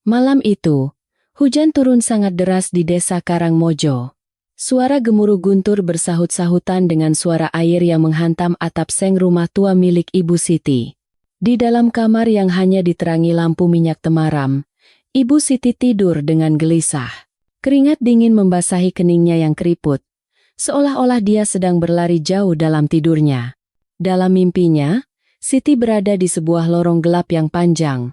Malam itu, hujan turun sangat deras di desa Karangmojo. Suara gemuruh guntur bersahut-sahutan dengan suara air yang menghantam atap seng rumah tua milik Ibu Siti. Di dalam kamar yang hanya diterangi lampu minyak temaram, Ibu Siti tidur dengan gelisah. Keringat dingin membasahi keningnya yang keriput, seolah-olah dia sedang berlari jauh dalam tidurnya. Dalam mimpinya, Siti berada di sebuah lorong gelap yang panjang.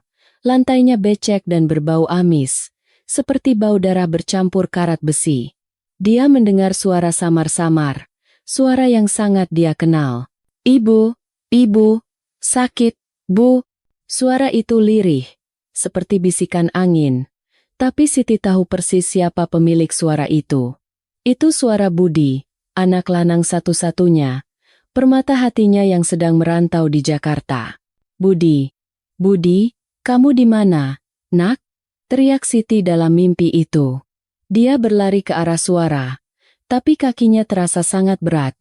Lantainya becek dan berbau amis, seperti bau darah bercampur karat besi. Dia mendengar suara samar-samar, suara yang sangat dia kenal. "Ibu, ibu, sakit, bu." Suara itu lirih, seperti bisikan angin. Tapi Siti tahu persis siapa pemilik suara itu. Itu suara Budi, anak lanang satu-satunya, permata hatinya yang sedang merantau di Jakarta. "Budi, Budi, kamu di mana, nak?" teriak Siti dalam mimpi itu. Dia berlari ke arah suara, tapi kakinya terasa sangat berat,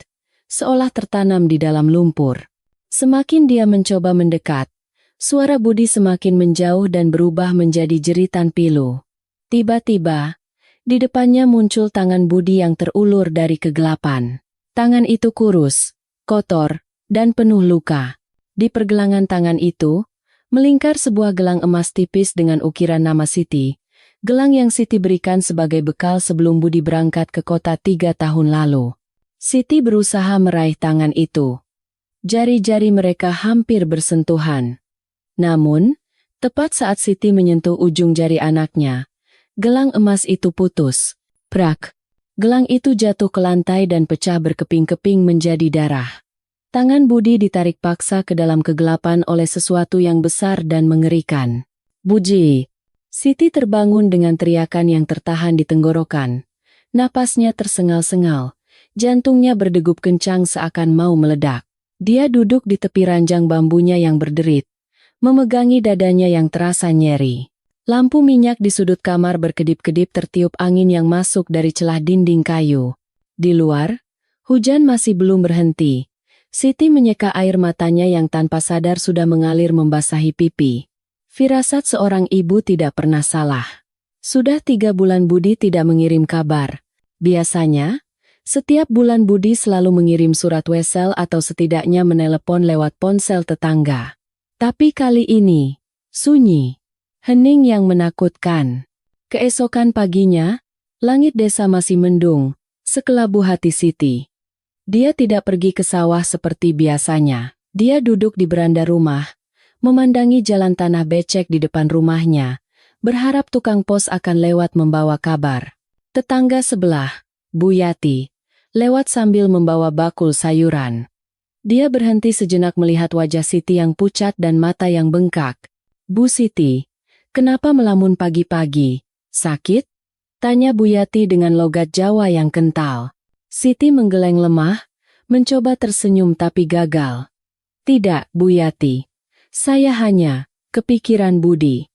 seolah tertanam di dalam lumpur. Semakin dia mencoba mendekat, suara Budi semakin menjauh dan berubah menjadi jeritan pilu. Tiba-tiba, di depannya muncul tangan Budi yang terulur dari kegelapan. Tangan itu kurus, kotor, dan penuh luka. Di pergelangan tangan itu, melingkar sebuah gelang emas tipis dengan ukiran nama Siti. Gelang yang Siti berikan sebagai bekal sebelum Budi berangkat ke kota 3 tahun lalu. Siti berusaha meraih tangan itu. Jari-jari mereka hampir bersentuhan. Namun, tepat saat Siti menyentuh ujung jari anaknya, gelang emas itu putus. Brak! Gelang itu jatuh ke lantai dan pecah berkeping-keping menjadi darah. Tangan Budi ditarik paksa ke dalam kegelapan oleh sesuatu yang besar dan mengerikan. "Budi!" Siti terbangun dengan teriakan yang tertahan di tenggorokan. Napasnya tersengal-sengal, jantungnya berdegup kencang seakan mau meledak. Dia duduk di tepi ranjang bambunya yang berderit, memegangi dadanya yang terasa nyeri. Lampu minyak di sudut kamar berkedip-kedip tertiup angin yang masuk dari celah dinding kayu. Di luar, hujan masih belum berhenti. Siti menyeka air matanya yang tanpa sadar sudah mengalir membasahi pipi. Firasat seorang ibu tidak pernah salah. Sudah 3 bulan Budi tidak mengirim kabar. Biasanya, setiap bulan Budi selalu mengirim surat wesel atau setidaknya menelepon lewat ponsel tetangga. Tapi kali ini, sunyi. Hening yang menakutkan. Keesokan paginya, langit desa masih mendung, sekelabu hati Siti. Dia tidak pergi ke sawah seperti biasanya. Dia duduk di beranda rumah, memandangi jalan tanah becek di depan rumahnya, berharap tukang pos akan lewat membawa kabar. Tetangga sebelah, Bu Yati, lewat sambil membawa bakul sayuran. Dia berhenti sejenak melihat wajah Siti yang pucat dan mata yang bengkak. "Bu Siti, kenapa melamun pagi-pagi? Sakit?" tanya Bu Yati dengan logat Jawa yang kental. Siti menggeleng lemah, mencoba tersenyum tapi gagal. "Tidak, Bu Yati. Saya hanya kepikiran Budi.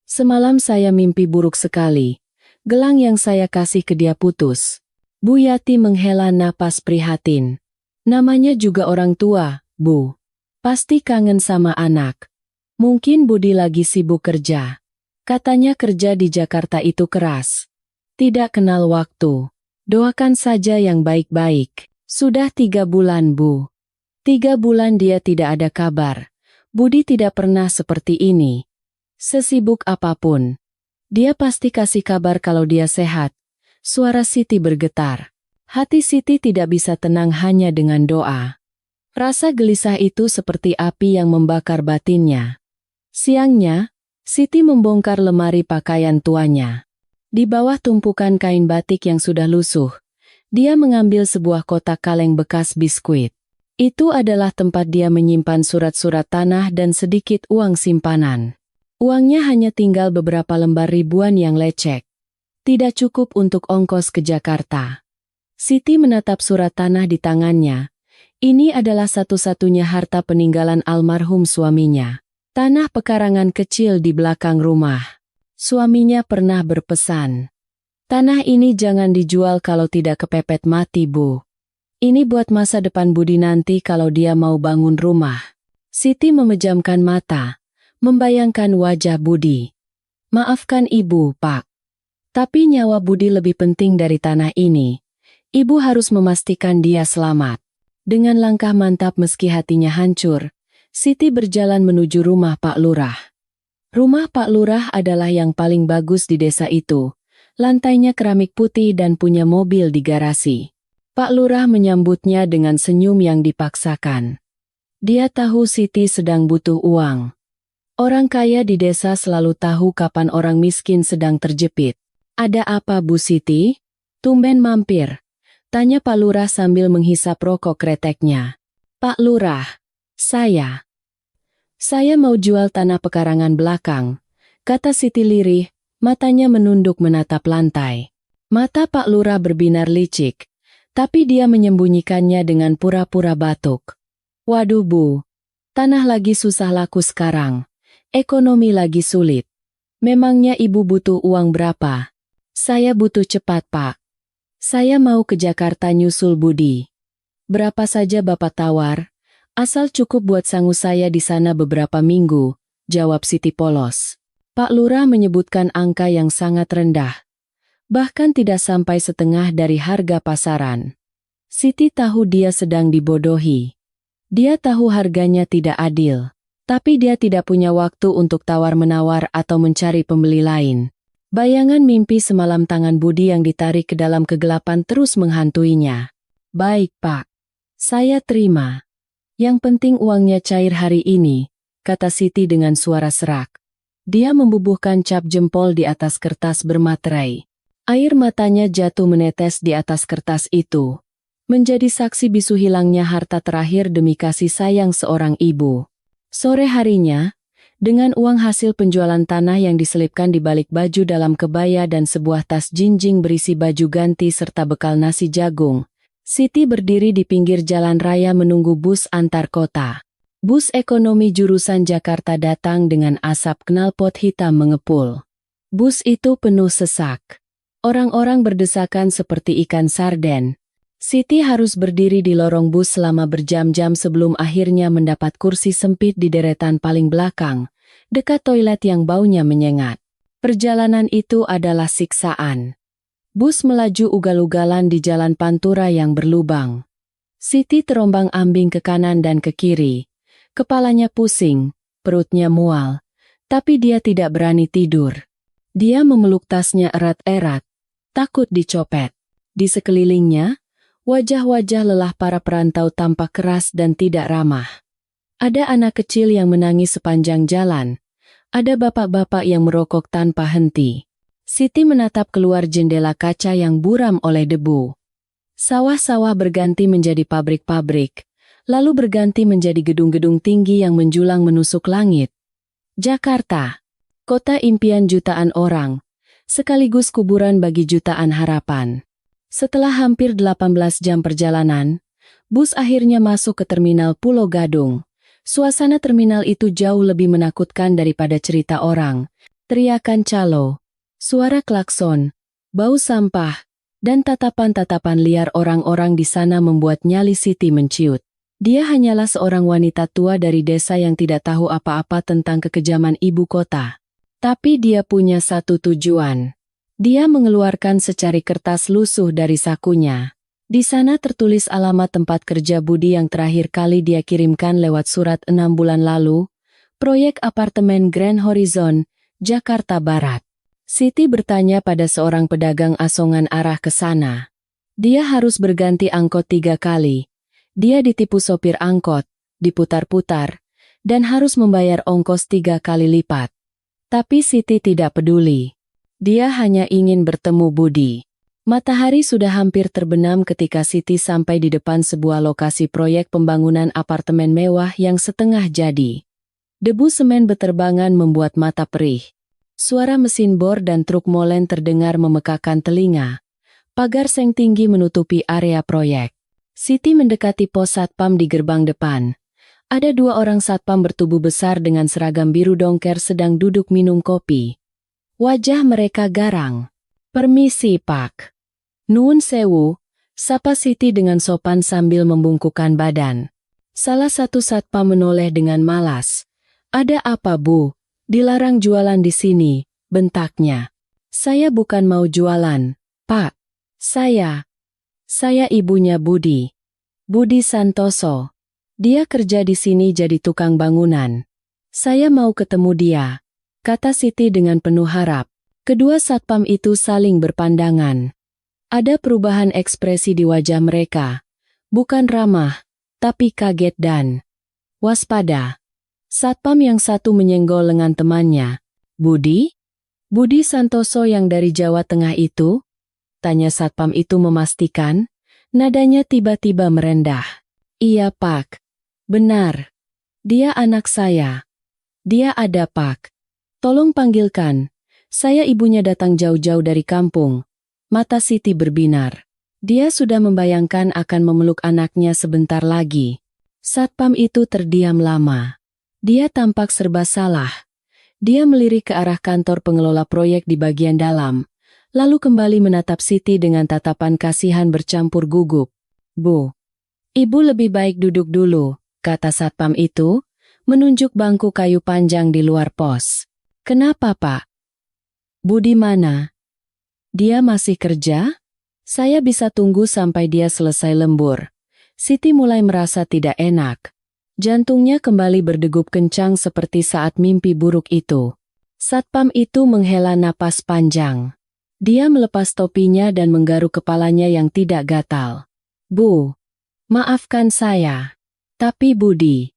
Semalam saya mimpi buruk sekali. Gelang yang saya kasih ke dia putus." Bu Yati menghela napas prihatin. "Namanya juga orang tua, Bu. Pasti kangen sama anak. Mungkin Budi lagi sibuk kerja. Katanya kerja di Jakarta itu keras. Tidak kenal waktu. Doakan saja yang baik-baik." "Sudah 3 bulan, Bu. 3 bulan dia tidak ada kabar. Budi tidak pernah seperti ini. Sesibuk apapun. Dia pasti kasih kabar kalau dia sehat." Suara Siti bergetar. Hati Siti tidak bisa tenang hanya dengan doa. Rasa gelisah itu seperti api yang membakar batinnya. Siangnya, Siti membongkar lemari pakaian tuanya. Di bawah tumpukan kain batik yang sudah lusuh, dia mengambil sebuah kotak kaleng bekas biskuit. Itu adalah tempat dia menyimpan surat-surat tanah dan sedikit uang simpanan. Uangnya hanya tinggal beberapa lembar ribuan yang lecek. Tidak cukup untuk ongkos ke Jakarta. Siti menatap surat tanah di tangannya. Ini adalah satu-satunya harta peninggalan almarhum suaminya. Tanah pekarangan kecil di belakang rumah. Suaminya pernah berpesan, "Tanah ini jangan dijual kalau tidak kepepet mati, Bu. Ini buat masa depan Budi nanti kalau dia mau bangun rumah." Siti memejamkan mata, membayangkan wajah Budi. Maafkan Ibu, Pak. Tapi nyawa Budi lebih penting dari tanah ini. Ibu harus memastikan dia selamat. Dengan langkah mantap meski hatinya hancur, Siti berjalan menuju rumah Pak Lurah. Rumah Pak Lurah adalah yang paling bagus di desa itu. Lantainya keramik putih dan punya mobil di garasi. Pak Lurah menyambutnya dengan senyum yang dipaksakan. Dia tahu Siti sedang butuh uang. Orang kaya di desa selalu tahu kapan orang miskin sedang terjepit. Ada apa Bu Siti? Tumben mampir. Tanya Pak Lurah sambil menghisap rokok kreteknya. Pak Lurah, saya mau jual tanah pekarangan belakang, kata Siti lirih, matanya menunduk menatap lantai. Mata Pak Lurah berbinar licik, tapi dia menyembunyikannya dengan pura-pura batuk. Waduh Bu, tanah lagi susah laku sekarang. Ekonomi lagi sulit. Memangnya Ibu butuh uang berapa? Saya butuh cepat, Pak. Saya mau ke Jakarta nyusul Budi. Berapa saja Bapak tawar? Asal cukup buat sangu saya di sana beberapa minggu, jawab Siti polos. Pak Lurah menyebutkan angka yang sangat rendah. Bahkan tidak sampai setengah dari harga pasaran. Siti tahu dia sedang dibodohi. Dia tahu harganya tidak adil. Tapi dia tidak punya waktu untuk tawar-menawar atau mencari pembeli lain. Bayangan mimpi semalam tangan Budi yang ditarik ke dalam kegelapan terus menghantuinya. Baik, Pak. Saya terima. Yang penting uangnya cair hari ini, kata Siti dengan suara serak. Dia membubuhkan cap jempol di atas kertas bermaterai. Air matanya jatuh menetes di atas kertas itu. Menjadi saksi bisu hilangnya harta terakhir demi kasih sayang seorang ibu. Sore harinya, dengan uang hasil penjualan tanah yang diselipkan di balik baju dalam kebaya dan sebuah tas jinjing berisi baju ganti serta bekal nasi jagung, Siti berdiri di pinggir jalan raya menunggu bus antar kota. Bus ekonomi jurusan Jakarta datang dengan asap knalpot hitam mengepul. Bus itu penuh sesak. Orang-orang berdesakan seperti ikan sarden. Siti harus berdiri di lorong bus selama berjam-jam sebelum akhirnya mendapat kursi sempit di deretan paling belakang, dekat toilet yang baunya menyengat. Perjalanan itu adalah siksaan. Bus melaju ugal-ugalan di jalan pantura yang berlubang. Siti terombang-ambing ke kanan dan ke kiri. Kepalanya pusing, perutnya mual, tapi dia tidak berani tidur. Dia memeluk tasnya erat-erat, takut dicopet. Di sekelilingnya, wajah-wajah lelah para perantau tampak keras dan tidak ramah. Ada anak kecil yang menangis sepanjang jalan. Ada bapak-bapak yang merokok tanpa henti. Siti menatap keluar jendela kaca yang buram oleh debu. Sawah-sawah berganti menjadi pabrik-pabrik, lalu berganti menjadi gedung-gedung tinggi yang menjulang menusuk langit. Jakarta, kota impian jutaan orang, sekaligus kuburan bagi jutaan harapan. Setelah hampir 18 jam perjalanan, bus akhirnya masuk ke terminal Pulau Gadung. Suasana terminal itu jauh lebih menakutkan daripada cerita orang. Teriakan calo, suara klakson, bau sampah, dan tatapan-tatapan liar orang-orang di sana membuat nyali Siti menciut. Dia hanyalah seorang wanita tua dari desa yang tidak tahu apa-apa tentang kekejaman ibu kota. Tapi dia punya satu tujuan. Dia mengeluarkan secari kertas lusuh dari sakunya. Di sana tertulis alamat tempat kerja Budi yang terakhir kali dia kirimkan lewat surat 6 bulan lalu, proyek apartemen Grand Horizon, Jakarta Barat. Siti bertanya pada seorang pedagang asongan arah ke sana. Dia harus berganti angkot 3 kali. Dia ditipu sopir angkot, diputar-putar, dan harus membayar ongkos 3 kali lipat. Tapi Siti tidak peduli. Dia hanya ingin bertemu Budi. Matahari sudah hampir terbenam ketika Siti sampai di depan sebuah lokasi proyek pembangunan apartemen mewah yang setengah jadi. Debu semen beterbangan membuat mata perih. Suara mesin bor dan truk molen terdengar memekakan telinga. Pagar seng tinggi menutupi area proyek. Siti mendekati pos satpam di gerbang depan. Ada 2 orang satpam bertubuh besar dengan seragam biru dongker sedang duduk minum kopi. Wajah mereka garang. Permisi Pak. Nuwun sewu, sapa Siti dengan sopan sambil membungkukkan badan. Salah satu satpam menoleh dengan malas. Ada apa Bu? Dilarang jualan di sini, bentaknya. Saya bukan mau jualan, Pak. Saya ibunya Budi. Budi Santoso. Dia kerja di sini jadi tukang bangunan. Saya mau ketemu dia, kata Siti dengan penuh harap. Kedua satpam itu saling berpandangan. Ada perubahan ekspresi di wajah mereka. Bukan ramah, tapi kaget dan waspada. Satpam yang satu menyenggol lengan temannya. Budi? Budi Santoso yang dari Jawa Tengah itu? Tanya satpam itu memastikan. Nadanya tiba-tiba merendah. Iya Pak. Benar. Dia anak saya. Dia ada Pak. Tolong panggilkan. Saya ibunya datang jauh-jauh dari kampung. Mata Siti berbinar. Dia sudah membayangkan akan memeluk anaknya sebentar lagi. Satpam itu terdiam lama. Dia tampak serba salah. Dia melirik ke arah kantor pengelola proyek di bagian dalam, lalu kembali menatap Siti dengan tatapan kasihan bercampur gugup. Bu, ibu lebih baik duduk dulu, kata satpam itu, menunjuk bangku kayu panjang di luar pos. Kenapa Pak? Budi mana? Dia masih kerja? Saya bisa tunggu sampai dia selesai lembur. Siti mulai merasa tidak enak. Jantungnya kembali berdegup kencang seperti saat mimpi buruk itu. Satpam itu menghela napas panjang. Dia melepas topinya dan menggaruk kepalanya yang tidak gatal. Bu, maafkan saya. Tapi Budi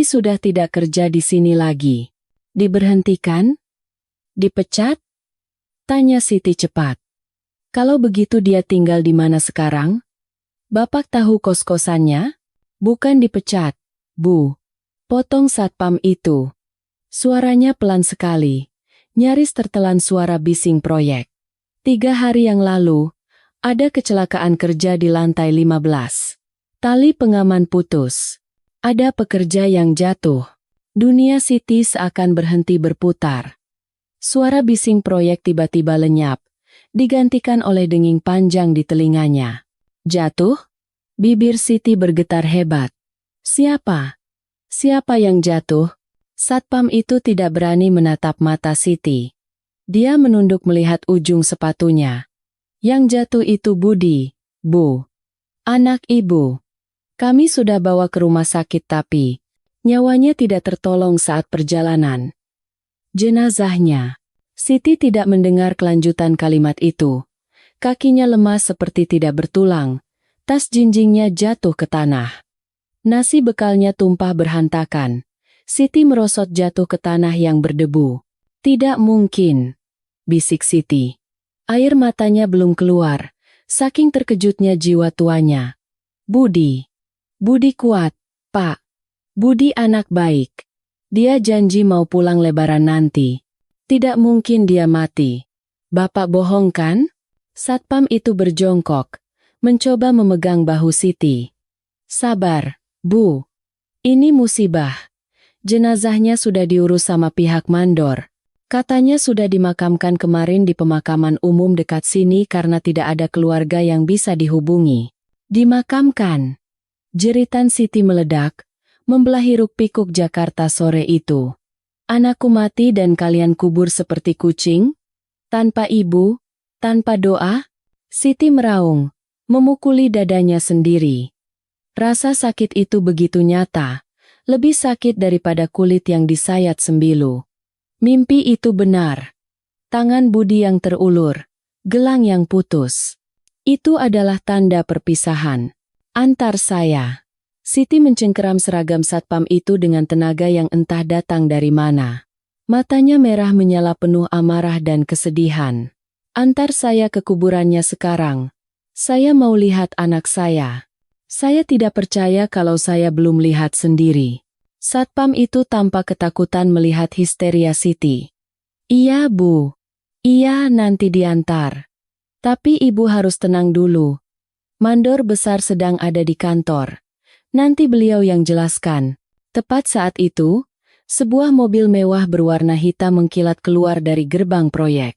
sudah tidak kerja di sini lagi. Diberhentikan? Dipecat? Tanya Siti cepat. Kalau begitu dia tinggal di mana sekarang? Bapak tahu kos-kosannya? Bukan dipecat, Bu. Potong satpam itu. Suaranya pelan sekali, nyaris tertelan suara bising proyek. 3 hari yang lalu, ada kecelakaan kerja di lantai 15. Tali pengaman putus. Ada pekerja yang jatuh. Dunia Siti seakan berhenti berputar. Suara bising proyek tiba-tiba lenyap, digantikan oleh denging panjang di telinganya. Jatuh? Bibir Siti bergetar hebat. Siapa? Siapa yang jatuh? Satpam itu tidak berani menatap mata Siti. Dia menunduk melihat ujung sepatunya. Yang jatuh itu Budi, Bu. Anak ibu. Kami sudah bawa ke rumah sakit tapi nyawanya tidak tertolong saat perjalanan. Jenazahnya. Siti tidak mendengar kelanjutan kalimat itu. Kakinya lemas seperti tidak bertulang. Tas jinjingnya jatuh ke tanah. Nasi bekalnya tumpah berhantakan. Siti merosot jatuh ke tanah yang berdebu. Tidak mungkin, bisik Siti. Air matanya belum keluar, saking terkejutnya jiwa tuanya. Budi kuat, Pak. Budi anak baik. Dia janji mau pulang lebaran nanti. Tidak mungkin dia mati. Bapak bohong kan? Satpam itu berjongkok, mencoba memegang bahu Siti. Sabar, Bu. Ini musibah. Jenazahnya sudah diurus sama pihak mandor. Katanya sudah dimakamkan kemarin di pemakaman umum dekat sini karena tidak ada keluarga yang bisa dihubungi. Dimakamkan. Jeritan Siti meledak, membelah hiruk-pikuk Jakarta sore itu. Anakku mati dan kalian kubur seperti kucing? Tanpa ibu? Tanpa doa? Siti meraung, memukuli dadanya sendiri. Rasa sakit itu begitu nyata. Lebih sakit daripada kulit yang disayat sembilu. Mimpi itu benar. Tangan Budi yang terulur, gelang yang putus. Itu adalah tanda perpisahan. Antar saya. Siti mencengkeram seragam satpam itu dengan tenaga yang entah datang dari mana. Matanya merah menyala penuh amarah dan kesedihan. Antar saya ke kuburannya sekarang. Saya mau lihat anak saya. Saya tidak percaya kalau saya belum lihat sendiri. Satpam itu tampak ketakutan melihat histeria Siti. Iya Bu. Iya nanti diantar. Tapi ibu harus tenang dulu. Mandor besar sedang ada di kantor. Nanti beliau yang jelaskan. Tepat saat itu, sebuah mobil mewah berwarna hitam mengkilat keluar dari gerbang proyek.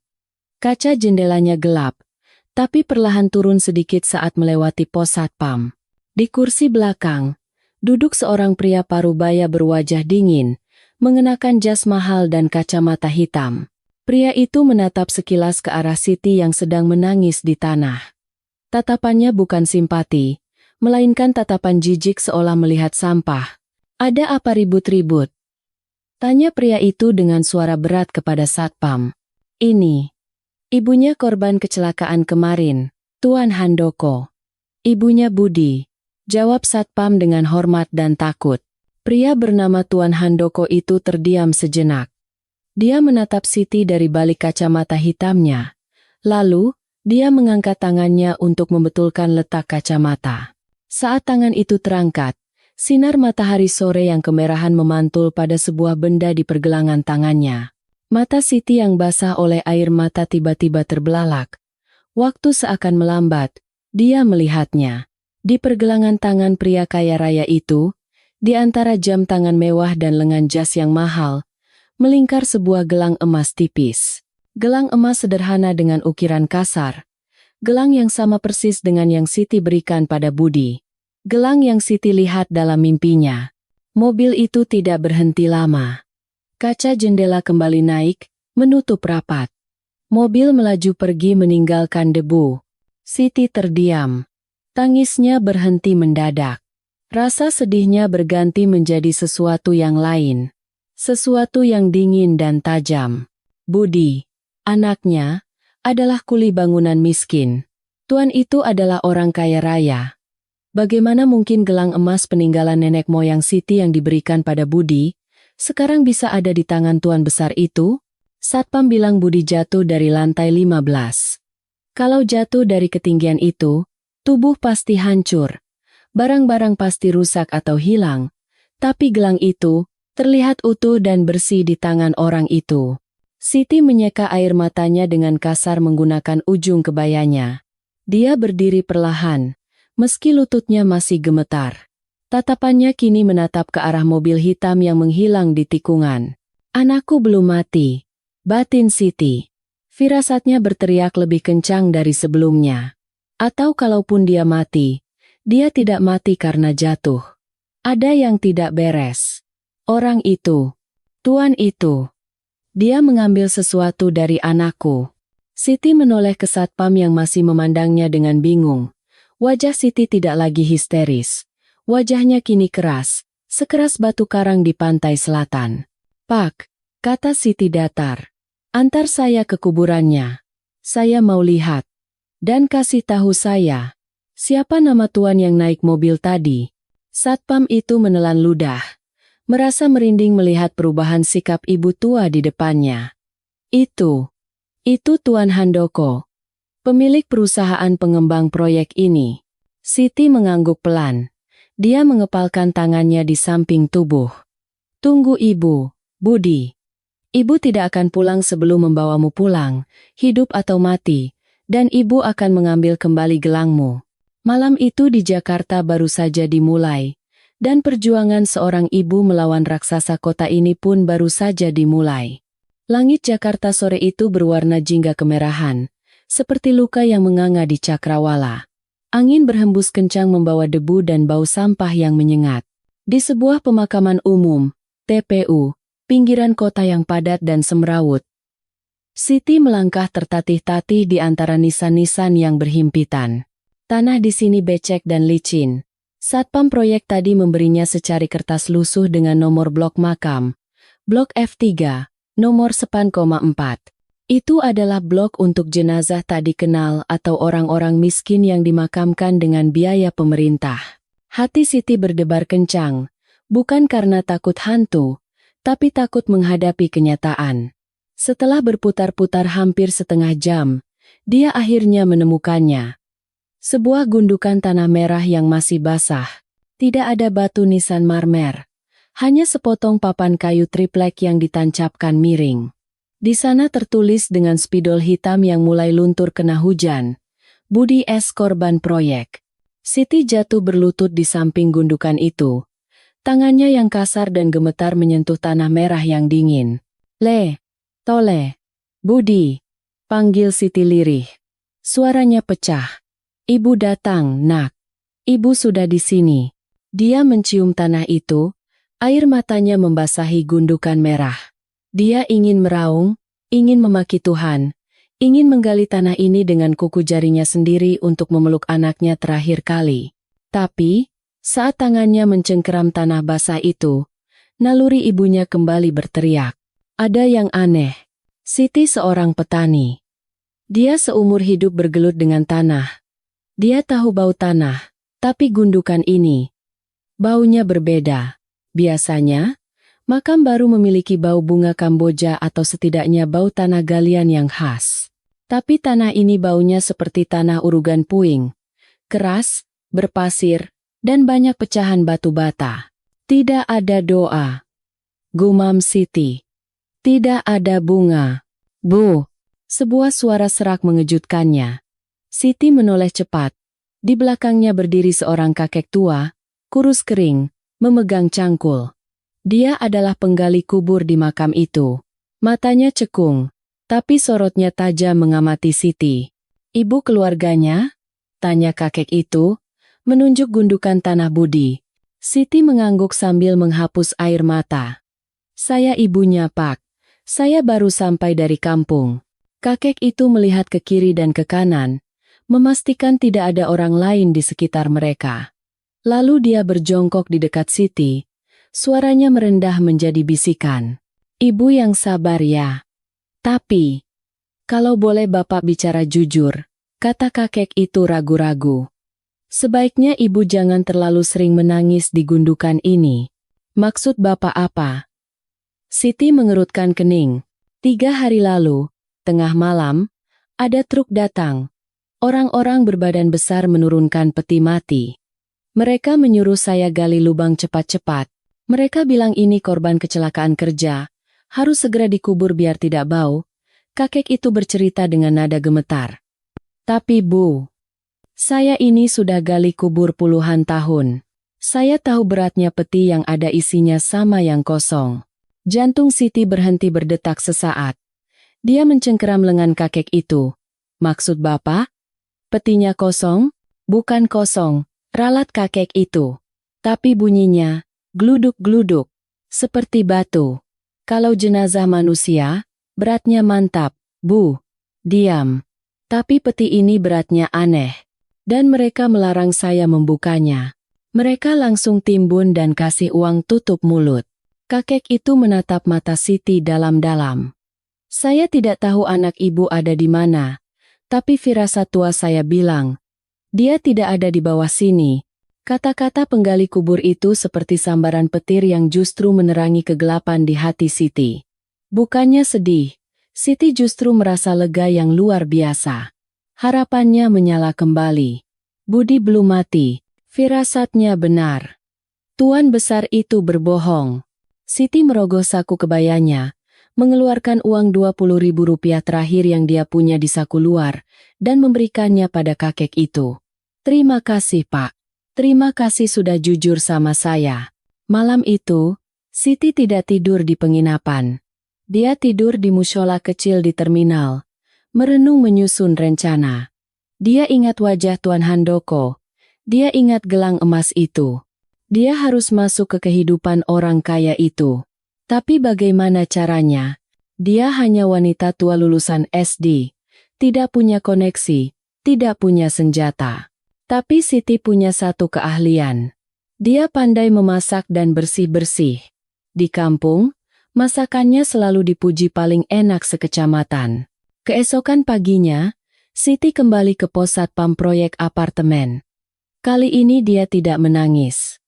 Kaca jendelanya gelap, tapi perlahan turun sedikit saat melewati pos satpam. Di kursi belakang, duduk seorang pria parubaya berwajah dingin, mengenakan jas mahal dan kacamata hitam. Pria itu menatap sekilas ke arah Siti yang sedang menangis di tanah. Tatapannya bukan simpati, melainkan tatapan jijik seolah melihat sampah. "Ada apa ribut-ribut?" tanya pria itu dengan suara berat kepada Satpam. "Ini ibunya korban kecelakaan kemarin, Tuan Handoko." "Ibunya Budi," jawab Satpam dengan hormat dan takut. Pria bernama Tuan Handoko itu terdiam sejenak. Dia menatap Siti dari balik kacamata hitamnya. Lalu, dia mengangkat tangannya untuk membetulkan letak kacamata. Saat tangan itu terangkat, sinar matahari sore yang kemerahan memantul pada sebuah benda di pergelangan tangannya. Mata Siti yang basah oleh air mata tiba-tiba terbelalak. Waktu seakan melambat, dia melihatnya. Di pergelangan tangan pria kaya raya itu, di antara jam tangan mewah dan lengan jas yang mahal, melingkar sebuah gelang emas tipis. Gelang emas sederhana dengan ukiran kasar. Gelang yang sama persis dengan yang Siti berikan pada Budi. Gelang yang Siti lihat dalam mimpinya. Mobil itu tidak berhenti lama. Kaca jendela kembali naik, menutup rapat. Mobil melaju pergi meninggalkan debu. Siti terdiam. Tangisnya berhenti mendadak. Rasa sedihnya berganti menjadi sesuatu yang lain. Sesuatu yang dingin dan tajam. Budi, anaknya, adalah kuli bangunan miskin. Tuan itu adalah orang kaya raya. Bagaimana mungkin gelang emas peninggalan nenek moyang Siti yang diberikan pada Budi, sekarang bisa ada di tangan tuan besar itu? Satpam bilang Budi jatuh dari lantai 15. Kalau jatuh dari ketinggian itu, tubuh pasti hancur. Barang-barang pasti rusak atau hilang. Tapi gelang itu terlihat utuh dan bersih di tangan orang itu. Siti menyeka air matanya dengan kasar menggunakan ujung kebayanya. Dia berdiri perlahan, meski lututnya masih gemetar. Tatapannya kini menatap ke arah mobil hitam yang menghilang di tikungan. "Anakku belum mati," batin Siti. Firasatnya berteriak lebih kencang dari sebelumnya. Atau kalaupun dia mati, dia tidak mati karena jatuh. Ada yang tidak beres. Orang itu, tuan itu, dia mengambil sesuatu dari anakku. Siti menoleh ke Satpam yang masih memandangnya dengan bingung. Wajah Siti tidak lagi histeris. Wajahnya kini keras, sekeras batu karang di pantai selatan. "Pak," kata Siti datar. "Antar saya ke kuburannya. Saya mau lihat. Dan kasih tahu saya, siapa nama tuan yang naik mobil tadi?" Satpam itu menelan ludah. Merasa merinding melihat perubahan sikap ibu tua di depannya. Itu Tuan Handoko, pemilik perusahaan pengembang proyek ini." Siti mengangguk pelan. Dia mengepalkan tangannya di samping tubuh. "Tunggu ibu, Budi. Ibu tidak akan pulang sebelum membawamu pulang, hidup atau mati, dan ibu akan mengambil kembali gelangmu." Malam itu di Jakarta baru saja dimulai. Dan perjuangan seorang ibu melawan raksasa kota ini pun baru saja dimulai. Langit Jakarta sore itu berwarna jingga kemerahan, seperti luka yang menganga di cakrawala. Angin berhembus kencang membawa debu dan bau sampah yang menyengat. Di sebuah pemakaman umum, TPU, pinggiran kota yang padat dan semrawut, Siti melangkah tertatih-tatih di antara nisan-nisan yang berhimpitan. Tanah di sini becek dan licin. Satpam proyek tadi memberinya secari kertas lusuh dengan nomor blok makam. Blok F3, nomor 9,4. Itu adalah blok untuk jenazah tak dikenal atau orang-orang miskin yang dimakamkan dengan biaya pemerintah. Hati Siti berdebar kencang, bukan karena takut hantu, tapi takut menghadapi kenyataan. Setelah berputar-putar hampir setengah jam, dia akhirnya menemukannya. Sebuah gundukan tanah merah yang masih basah. Tidak ada batu nisan marmer. Hanya sepotong papan kayu triplek yang ditancapkan miring. Di sana tertulis dengan spidol hitam yang mulai luntur kena hujan. "Budi S. korban proyek." Siti jatuh berlutut di samping gundukan itu. Tangannya yang kasar dan gemetar menyentuh tanah merah yang dingin. Tole, Budi," panggil Siti lirih. Suaranya pecah. "Ibu datang, nak. Ibu sudah di sini." Dia mencium tanah itu, air matanya membasahi gundukan merah. Dia ingin meraung, ingin memaki Tuhan, ingin menggali tanah ini dengan kuku jarinya sendiri untuk memeluk anaknya terakhir kali. Tapi, saat tangannya mencengkeram tanah basah itu, naluri ibunya kembali berteriak. Ada yang aneh. Siti seorang petani. Dia seumur hidup bergelut dengan tanah. Dia tahu bau tanah, tapi gundukan ini, baunya berbeda. Biasanya, makam baru memiliki bau bunga Kamboja atau setidaknya bau tanah galian yang khas. Tapi tanah ini baunya seperti tanah urugan puing. Keras, berpasir, dan banyak pecahan batu bata. Tidak ada doa. Gumam Siti. Tidak ada bunga. Bu! Sebuah suara serak mengejutkannya. Siti menoleh cepat. Di belakangnya berdiri seorang kakek tua, kurus kering, memegang cangkul. Dia adalah penggali kubur di makam itu. Matanya cekung, tapi sorotnya tajam mengamati Siti. Ibu keluarganya? Tanya kakek itu, menunjuk gundukan tanah budi. Siti mengangguk sambil menghapus air mata. Saya ibunya, Pak. Saya baru sampai dari kampung. Kakek itu melihat ke kiri dan ke kanan, memastikan tidak ada orang lain di sekitar mereka. Lalu dia berjongkok di dekat Siti. Suaranya merendah menjadi bisikan. Ibu yang sabar ya. Tapi, kalau boleh Bapak bicara jujur, kata kakek itu ragu-ragu. Sebaiknya ibu jangan terlalu sering menangis di gundukan ini. Maksud Bapak apa? Siti mengerutkan kening. 3 hari lalu, tengah malam, ada truk datang. Orang-orang berbadan besar menurunkan peti mati. Mereka menyuruh saya gali lubang cepat-cepat. Mereka bilang ini korban kecelakaan kerja, harus segera dikubur biar tidak bau. Kakek itu bercerita dengan nada gemetar. Tapi Bu, saya ini sudah gali kubur puluhan tahun. Saya tahu beratnya peti yang ada isinya sama yang kosong. Jantung Siti berhenti berdetak sesaat. Dia mencengkeram lengan kakek itu. Maksud Bapak? Petinya kosong? Bukan kosong, ralat kakek itu. Tapi bunyinya, gluduk-gluduk, seperti batu. Kalau jenazah manusia, beratnya mantap, Bu. Diam. Tapi peti ini beratnya aneh. Dan mereka melarang saya membukanya. Mereka langsung timbun dan kasih uang tutup mulut. Kakek itu menatap mata Siti dalam-dalam. Saya tidak tahu anak ibu ada di mana, tapi firasat tua saya bilang, dia tidak ada di bawah sini. Kata-kata penggali kubur itu seperti sambaran petir yang justru menerangi kegelapan di hati Siti. Bukannya sedih, Siti justru merasa lega yang luar biasa. Harapannya menyala kembali. Budi belum mati, firasatnya benar. Tuan besar itu berbohong. Siti merogoh saku kebayanya, mengeluarkan uang Rp20.000 terakhir yang dia punya di saku luar, dan memberikannya pada kakek itu. Terima kasih Pak. Terima kasih sudah jujur sama saya. Malam itu, Siti tidak tidur di penginapan. Dia tidur di mushola kecil di terminal, merenung menyusun rencana. Dia ingat wajah Tuan Handoko. Dia ingat gelang emas itu. Dia harus masuk ke kehidupan orang kaya itu. Tapi bagaimana caranya? Dia hanya wanita tua lulusan SD. Tidak punya koneksi, tidak punya senjata. Tapi Siti punya satu keahlian. Dia pandai memasak dan bersih-bersih. Di kampung, masakannya selalu dipuji paling enak sekecamatan. Keesokan paginya, Siti kembali ke pos satpam proyek apartemen. Kali ini dia tidak menangis.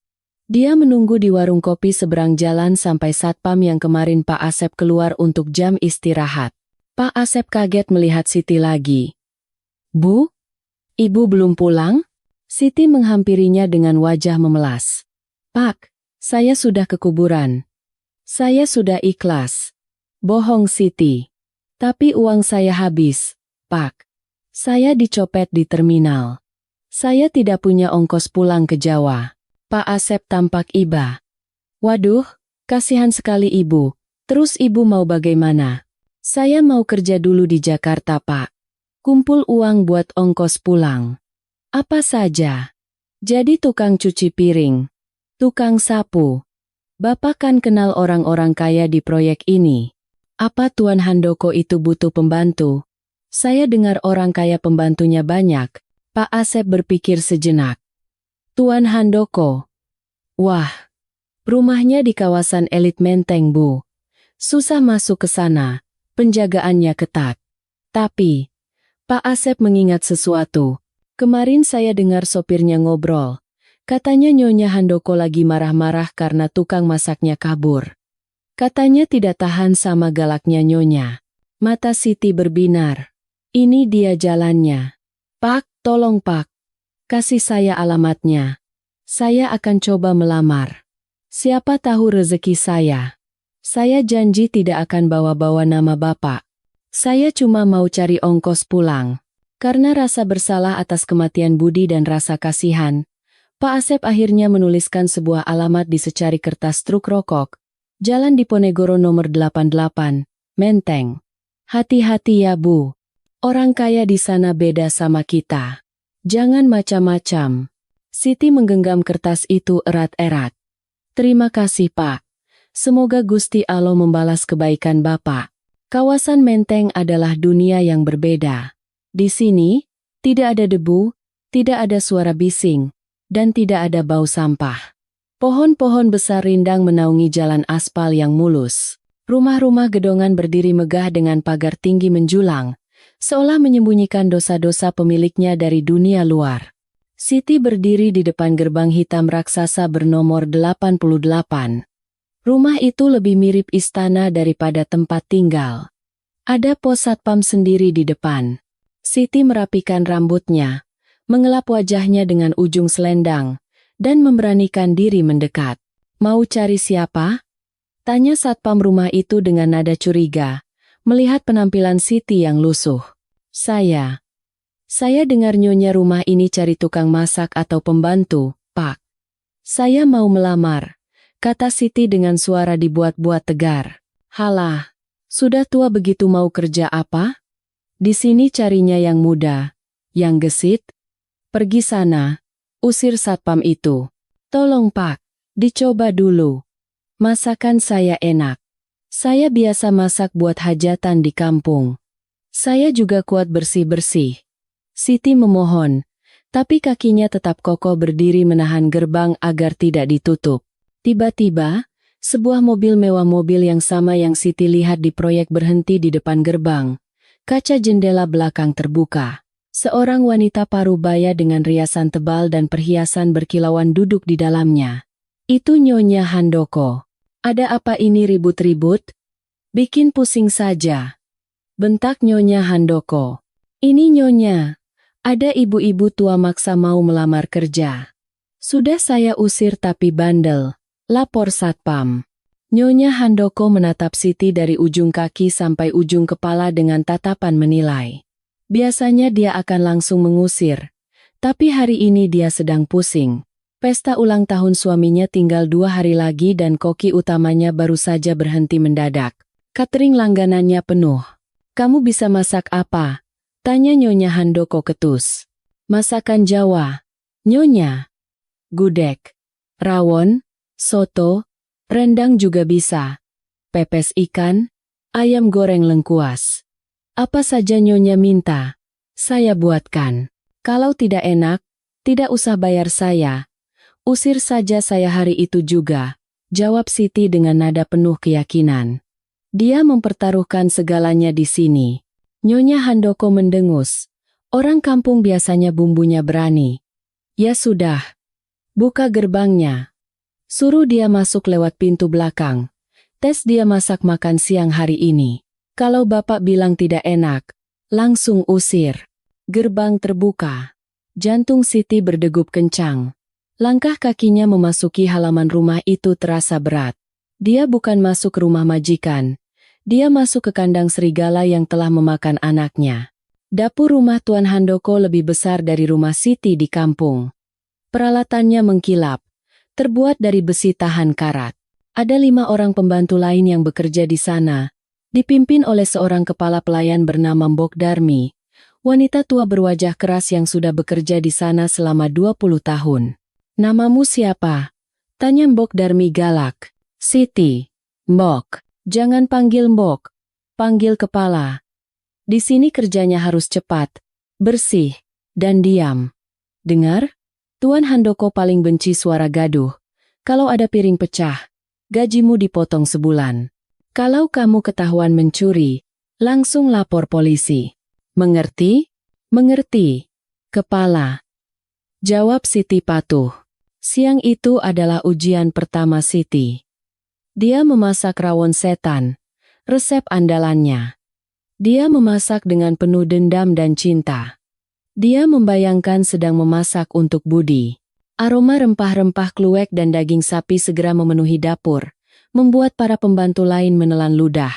Dia menunggu di warung kopi seberang jalan sampai satpam yang kemarin Pak Asep keluar untuk jam istirahat. Pak Asep kaget melihat Siti lagi. Bu? Ibu belum pulang? Siti menghampirinya dengan wajah memelas. Pak, saya sudah ke kuburan. Saya sudah ikhlas. Bohong Siti. Tapi uang saya habis, Pak. Saya dicopet di terminal. Saya tidak punya ongkos pulang ke Jawa. Pak Asep tampak iba. Waduh, kasihan sekali ibu. Terus ibu mau bagaimana? Saya mau kerja dulu di Jakarta, Pak. Kumpul uang buat ongkos pulang. Apa saja. Jadi tukang cuci piring. Tukang sapu. Bapak kan kenal orang-orang kaya di proyek ini. Apa Tuan Handoko itu butuh pembantu? Saya dengar orang kaya pembantunya banyak. Pak Asep berpikir sejenak. Tuan Handoko. Wah, rumahnya di kawasan elit Menteng, Bu. Susah masuk ke sana, penjagaannya ketat. Tapi, Pak Asep mengingat sesuatu. Kemarin saya dengar sopirnya ngobrol. Katanya Nyonya Handoko lagi marah-marah karena tukang masaknya kabur. Katanya tidak tahan sama galaknya Nyonya. Mata Siti berbinar. Ini dia jalannya. Pak, tolong Pak. Kasih saya alamatnya. Saya akan coba melamar. Siapa tahu rezeki saya. Saya janji tidak akan bawa-bawa nama Bapak. Saya cuma mau cari ongkos pulang. Karena rasa bersalah atas kematian Budi dan rasa kasihan, Pak Asep akhirnya menuliskan sebuah alamat di secari kertas truk rokok. Jalan Diponegoro nomor 88, Menteng. Hati-hati ya Bu. Orang kaya di sana beda sama kita. Jangan macam-macam. Siti menggenggam kertas itu erat-erat. Terima kasih Pak. Semoga Gusti Allah membalas kebaikan Bapak. Kawasan Menteng adalah dunia yang berbeda. Di sini, tidak ada debu, tidak ada suara bising, dan tidak ada bau sampah. Pohon-pohon besar rindang menaungi jalan aspal yang mulus. Rumah-rumah gedongan berdiri megah dengan pagar tinggi menjulang, seolah menyembunyikan dosa-dosa pemiliknya dari dunia luar. Siti berdiri di depan gerbang hitam raksasa bernomor 88. Rumah itu lebih mirip istana daripada tempat tinggal. Ada pos satpam sendiri di depan. Siti merapikan rambutnya, mengelap wajahnya dengan ujung selendang, dan memberanikan diri mendekat. Mau cari siapa? Tanya satpam rumah itu dengan nada curiga, melihat penampilan Siti yang lusuh. Saya dengar Nyonya rumah ini cari tukang masak atau pembantu, Pak. Saya mau melamar, kata Siti dengan suara dibuat-buat tegar. Halah, sudah tua begitu mau kerja apa? Di sini carinya yang muda, yang gesit. Pergi sana. Usir satpam itu. Tolong Pak, dicoba dulu. Masakan saya enak. Saya biasa masak buat hajatan di kampung. Saya juga kuat bersih-bersih. Siti memohon, tapi kakinya tetap kokoh berdiri menahan gerbang agar tidak ditutup. Tiba-tiba, sebuah mobil mewah mobil yang sama yang Siti lihat di proyek berhenti di depan gerbang. Kaca jendela belakang terbuka. Seorang wanita parubaya dengan riasan tebal dan perhiasan berkilauan duduk di dalamnya. Itu Nyonya Handoko. Ada apa ini ribut-ribut? Bikin pusing saja. Bentak Nyonya Handoko. Ini Nyonya. Ada ibu-ibu tua maksa mau melamar kerja. Sudah saya usir tapi bandel. Lapor satpam. Nyonya Handoko menatap Siti dari ujung kaki sampai ujung kepala dengan tatapan menilai. Biasanya dia akan langsung mengusir. Tapi hari ini dia sedang pusing. Pesta ulang tahun suaminya tinggal 2 hari lagi dan koki utamanya baru saja berhenti mendadak. Catering langganannya penuh. Kamu bisa masak apa? Tanya Nyonya Handoko ketus. Masakan Jawa. Nyonya. Gudeg. Rawon. Soto. Rendang juga bisa. Pepes ikan. Ayam goreng lengkuas. Apa saja Nyonya minta, saya buatkan. Kalau tidak enak, tidak usah bayar saya. Usir saja saya hari itu juga, jawab Siti dengan nada penuh keyakinan. Dia mempertaruhkan segalanya di sini. Nyonya Handoko mendengus. Orang kampung biasanya bumbunya berani. Ya sudah, buka gerbangnya. Suruh dia masuk lewat pintu belakang. Tes dia masak makan siang hari ini. Kalau Bapak bilang tidak enak, langsung usir. Gerbang terbuka. Jantung Siti berdegup kencang. Langkah kakinya memasuki halaman rumah itu terasa berat. Dia bukan masuk rumah majikan. Dia masuk ke kandang serigala yang telah memakan anaknya. Dapur rumah Tuan Handoko lebih besar dari rumah Siti di kampung. Peralatannya mengkilap, terbuat dari besi tahan karat. Ada 5 orang pembantu lain yang bekerja di sana. Dipimpin oleh seorang kepala pelayan bernama Mbok Darmi, wanita tua berwajah keras yang sudah bekerja di sana selama 20 tahun. Namamu siapa? Tanya Mbok Darmi galak. Siti. Mbok. Jangan panggil Mbok. Panggil kepala. Di sini kerjanya harus cepat, bersih, dan diam. Dengar? Tuan Handoko paling benci suara gaduh. Kalau ada piring pecah, gajimu dipotong sebulan. Kalau kamu ketahuan mencuri, langsung lapor polisi. Mengerti? Mengerti. Kepala. Jawab Siti patuh. Siang itu adalah ujian pertama Siti. Dia memasak rawon setan, resep andalannya. Dia memasak dengan penuh dendam dan cinta. Dia membayangkan sedang memasak untuk Budi. Aroma rempah-rempah kluwek dan daging sapi segera memenuhi dapur, membuat para pembantu lain menelan ludah.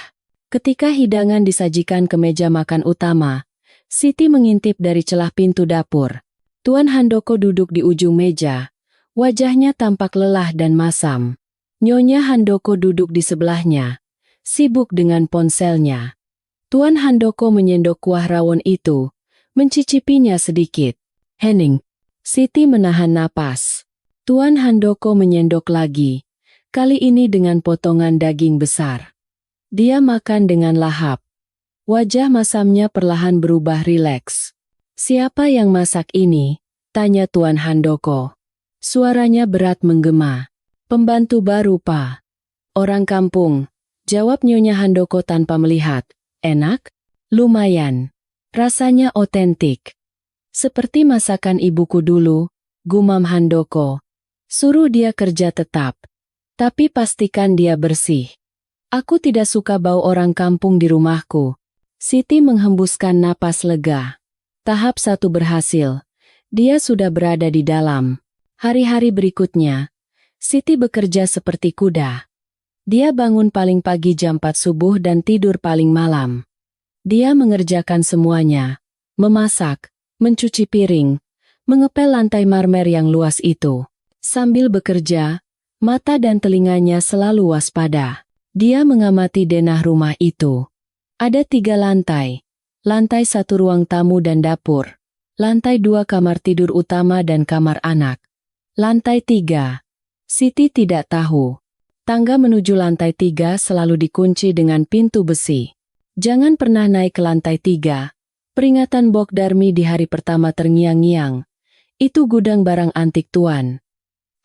Ketika hidangan disajikan ke meja makan utama, Siti mengintip dari celah pintu dapur. Tuan Handoko duduk di ujung meja. Wajahnya tampak lelah dan masam. Nyonya Handoko duduk di sebelahnya, sibuk dengan ponselnya. Tuan Handoko menyendok kuah rawon itu, mencicipinya sedikit. Hening. Siti menahan napas. Tuan Handoko menyendok lagi, kali ini dengan potongan daging besar. Dia makan dengan lahap. Wajah masamnya perlahan berubah rileks. Siapa yang masak ini? Tanya Tuan Handoko. Suaranya berat menggema. Pembantu baru, Pak. Orang kampung, jawab Nyonya Handoko tanpa melihat. Enak? Lumayan. Rasanya otentik. Seperti masakan ibuku dulu, gumam Handoko. Suruh dia kerja tetap. Tapi pastikan dia bersih. Aku tidak suka bau orang kampung di rumahku. Siti menghembuskan napas lega. Tahap 1 berhasil. Dia sudah berada di dalam. Hari-hari berikutnya, Siti bekerja seperti kuda. Dia bangun paling pagi jam 4 subuh dan tidur paling malam. Dia mengerjakan semuanya. Memasak, mencuci piring, mengepel lantai marmer yang luas itu. Sambil bekerja, mata dan telinganya selalu waspada. Dia mengamati denah rumah itu. Ada 3 lantai. Lantai 1 ruang tamu dan dapur. Lantai 2 kamar tidur utama dan kamar anak. Lantai 3. Siti tidak tahu. Tangga menuju lantai 3 selalu dikunci dengan pintu besi. Jangan pernah naik ke lantai 3. Peringatan Bok Darmi di hari pertama terngiang-ngiang. Itu gudang barang antik Tuan.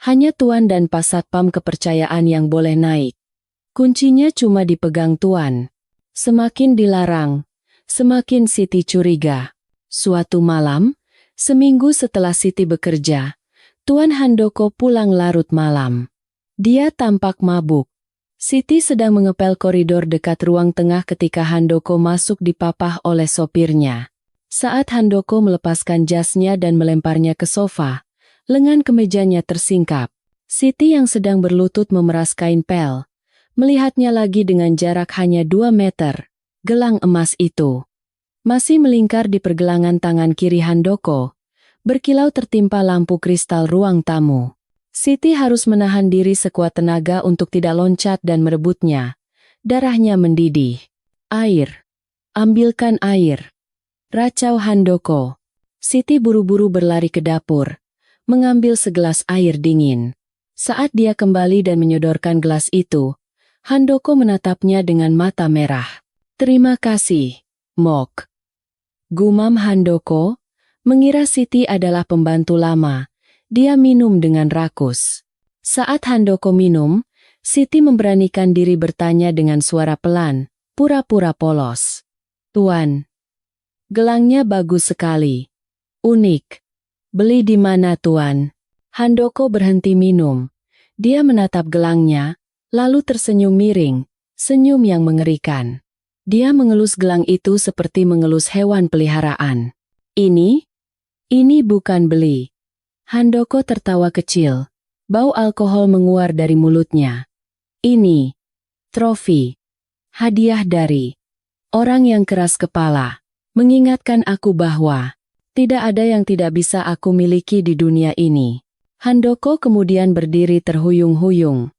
Hanya Tuan dan Pak Satpam kepercayaan yang boleh naik. Kuncinya cuma dipegang Tuan. Semakin dilarang, semakin Siti curiga. Suatu malam, seminggu setelah Siti bekerja, Tuan Handoko pulang larut malam. Dia tampak mabuk. Siti sedang mengepel koridor dekat ruang tengah ketika Handoko masuk dipapah oleh sopirnya. Saat Handoko melepaskan jasnya dan melemparnya ke sofa, lengan kemejanya tersingkap. Siti yang sedang berlutut memeras kain pel, melihatnya lagi dengan jarak hanya 2 meter. Gelang emas itu masih melingkar di pergelangan tangan kiri Handoko. Berkilau tertimpa lampu kristal ruang tamu. Siti harus menahan diri sekuat tenaga untuk tidak loncat dan merebutnya. Darahnya mendidih. Air. Ambilkan air. Racau Handoko. Siti buru-buru berlari ke dapur, mengambil segelas air dingin. Saat dia kembali dan menyodorkan gelas itu, Handoko menatapnya dengan mata merah. Terima kasih, Mok. Gumam Handoko. Mengira Siti adalah pembantu lama, dia minum dengan rakus. Saat Handoko minum, Siti memberanikan diri bertanya dengan suara pelan, pura-pura polos. Tuan, gelangnya bagus sekali. Unik. Beli di mana Tuan? Handoko berhenti minum. Dia menatap gelangnya, lalu tersenyum miring, senyum yang mengerikan. Dia mengelus gelang itu seperti mengelus hewan peliharaan. Ini bukan beli. Handoko tertawa kecil. Bau alkohol menguar dari mulutnya. Ini trofi. Hadiah dari orang yang keras kepala. Mengingatkan aku bahwa tidak ada yang tidak bisa aku miliki di dunia ini. Handoko kemudian berdiri terhuyung-huyung.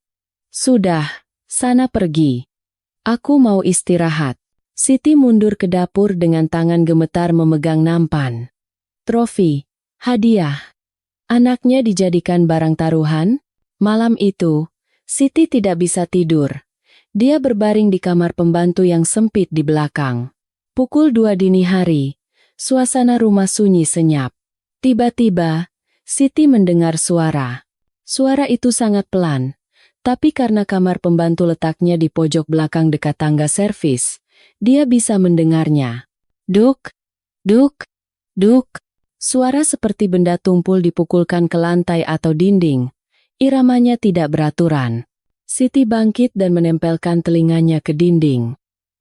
Sudah, sana pergi. Aku mau istirahat. Siti mundur ke dapur dengan tangan gemetar memegang nampan. Trofi, hadiah. Anaknya dijadikan barang taruhan? Malam itu, Siti tidak bisa tidur. Dia berbaring di kamar pembantu yang sempit di belakang. Pukul 2 dini hari, suasana rumah sunyi senyap. Tiba-tiba, Siti mendengar suara. Suara itu sangat pelan, tapi karena kamar pembantu letaknya di pojok belakang dekat tangga servis, dia bisa mendengarnya. Duk, duk, duk. Suara seperti benda tumpul dipukulkan ke lantai atau dinding. Iramanya tidak beraturan. Siti bangkit dan menempelkan telinganya ke dinding.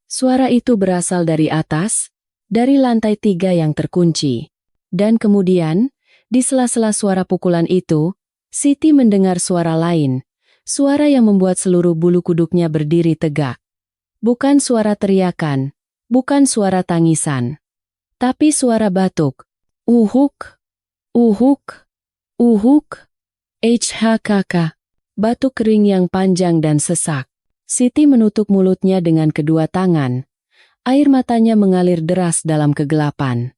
Suara itu berasal dari atas, dari lantai 3 yang terkunci. Dan kemudian, di sela-sela suara pukulan itu, Siti mendengar suara lain. Suara yang membuat seluruh bulu kuduknya berdiri tegak. Bukan suara teriakan, bukan suara tangisan, tapi suara batuk. Uhuk, uhuk, uhuk, hhkk. Batuk kering yang panjang dan sesak. Siti menutup mulutnya dengan kedua tangan. Air matanya mengalir deras dalam kegelapan.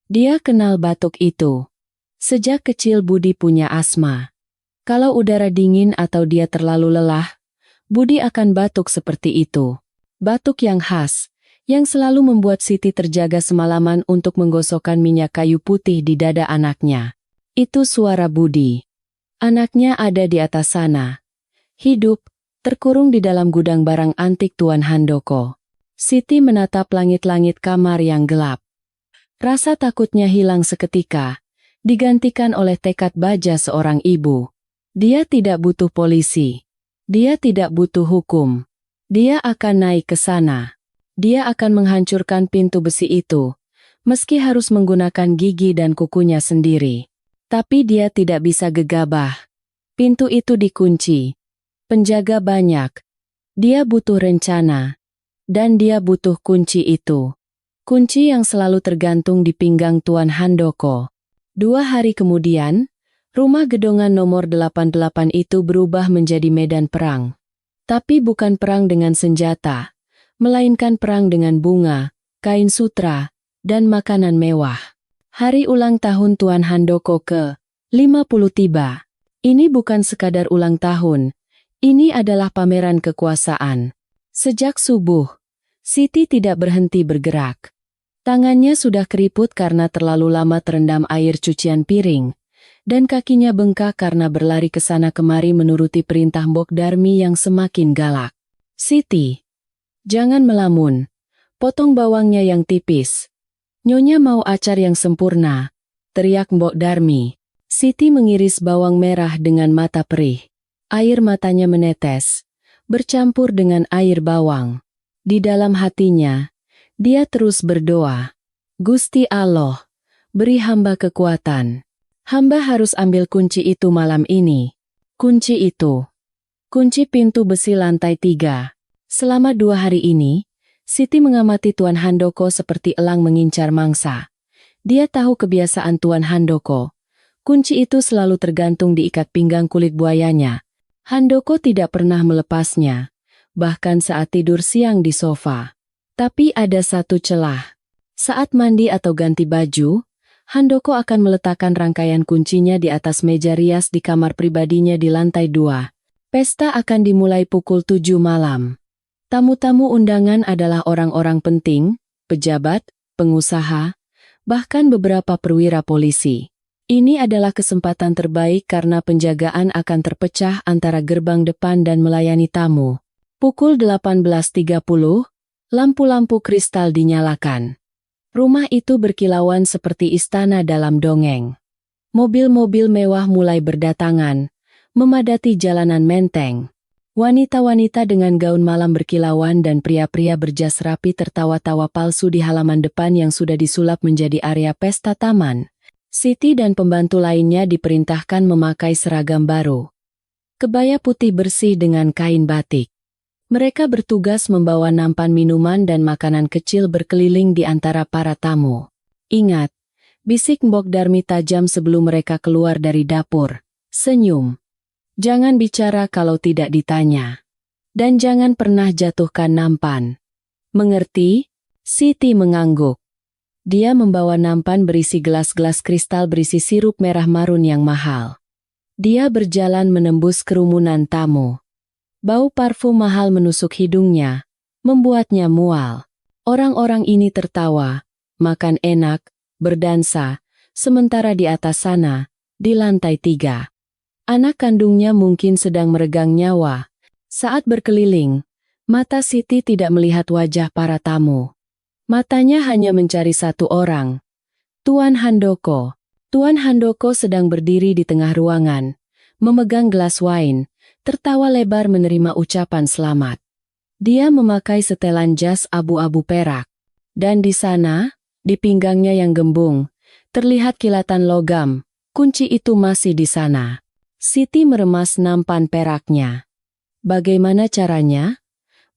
Dia kenal batuk itu. Sejak kecil Budi punya asma. Kalau udara dingin atau dia terlalu lelah, Budi akan batuk seperti itu. Batuk yang khas, yang selalu membuat Siti terjaga semalaman untuk menggosokkan minyak kayu putih di dada anaknya. Itu suara Budi. Anaknya ada di atas sana. Hidup, terkurung di dalam gudang barang antik Tuan Handoko. Siti menatap langit-langit kamar yang gelap. Rasa takutnya hilang seketika, digantikan oleh tekad baja seorang ibu. Dia tidak butuh polisi. Dia tidak butuh hukum. Dia akan naik ke sana. Dia akan menghancurkan pintu besi itu, meski harus menggunakan gigi dan kukunya sendiri. Tapi dia tidak bisa gegabah. Pintu itu dikunci. Penjaga banyak. Dia butuh rencana. Dan dia butuh kunci itu. Kunci yang selalu tergantung di pinggang Tuan Handoko. 2 hari kemudian, rumah gedongan nomor 88 itu berubah menjadi medan perang. Tapi bukan perang dengan senjata, melainkan perang dengan bunga, kain sutra, dan makanan mewah. Hari ulang tahun Tuan Handoko ke-50 tiba. Ini bukan sekadar ulang tahun, ini adalah pameran kekuasaan. Sejak subuh, Siti tidak berhenti bergerak. Tangannya sudah keriput karena terlalu lama terendam air cucian piring, dan kakinya bengkak karena berlari ke sana kemari menuruti perintah Mbok Darmi yang semakin galak. Siti, jangan melamun. Potong bawangnya yang tipis. Nyonya mau acar yang sempurna, teriak Mbok Darmi. Siti mengiris bawang merah dengan mata perih. Air matanya menetes, bercampur dengan air bawang. Di dalam hatinya, dia terus berdoa. Gusti Allah, beri hamba kekuatan. Hamba harus ambil kunci itu malam ini. Kunci itu. Kunci pintu besi lantai 3. Selama 2 hari ini, Siti mengamati Tuan Handoko seperti elang mengincar mangsa. Dia tahu kebiasaan Tuan Handoko. Kunci itu selalu tergantung di ikat pinggang kulit buayanya. Handoko tidak pernah melepasnya, bahkan saat tidur siang di sofa. Tapi ada satu celah. Saat mandi atau ganti baju, Handoko akan meletakkan rangkaian kuncinya di atas meja rias di kamar pribadinya di lantai 2. Pesta akan dimulai pukul 7 malam. Tamu-tamu undangan adalah orang-orang penting, pejabat, pengusaha, bahkan beberapa perwira polisi. Ini adalah kesempatan terbaik karena penjagaan akan terpecah antara gerbang depan dan melayani tamu. Pukul 18.30, lampu-lampu kristal dinyalakan. Rumah itu berkilauan seperti istana dalam dongeng. Mobil-mobil mewah mulai berdatangan, memadati jalanan menteng. Wanita-wanita dengan gaun malam berkilauan dan pria-pria berjas rapi tertawa-tawa palsu di halaman depan yang sudah disulap menjadi area pesta taman. Siti dan pembantu lainnya diperintahkan memakai seragam baru. Kebaya putih bersih dengan kain batik. Mereka bertugas membawa nampan minuman dan makanan kecil berkeliling di antara para tamu. Ingat, bisik Mbok Darmi tajam sebelum mereka keluar dari dapur. Senyum. Jangan bicara kalau tidak ditanya. Dan jangan pernah jatuhkan nampan. Mengerti? Siti mengangguk. Dia membawa nampan berisi gelas-gelas kristal berisi sirup merah marun yang mahal. Dia berjalan menembus kerumunan tamu. Bau parfum mahal menusuk hidungnya, membuatnya mual. Orang-orang ini tertawa, makan enak, berdansa, sementara di atas sana, di lantai 3. Anak kandungnya mungkin sedang meregang nyawa. Saat berkeliling, mata Siti tidak melihat wajah para tamu. Matanya hanya mencari satu orang, Tuan Handoko. Tuan Handoko sedang berdiri di tengah ruangan, memegang gelas wine, tertawa lebar menerima ucapan selamat. Dia memakai setelan jas abu-abu perak. Dan di sana, di pinggangnya yang gembung, terlihat kilatan logam, kunci itu masih di sana. Siti meremas nampan peraknya. Bagaimana caranya?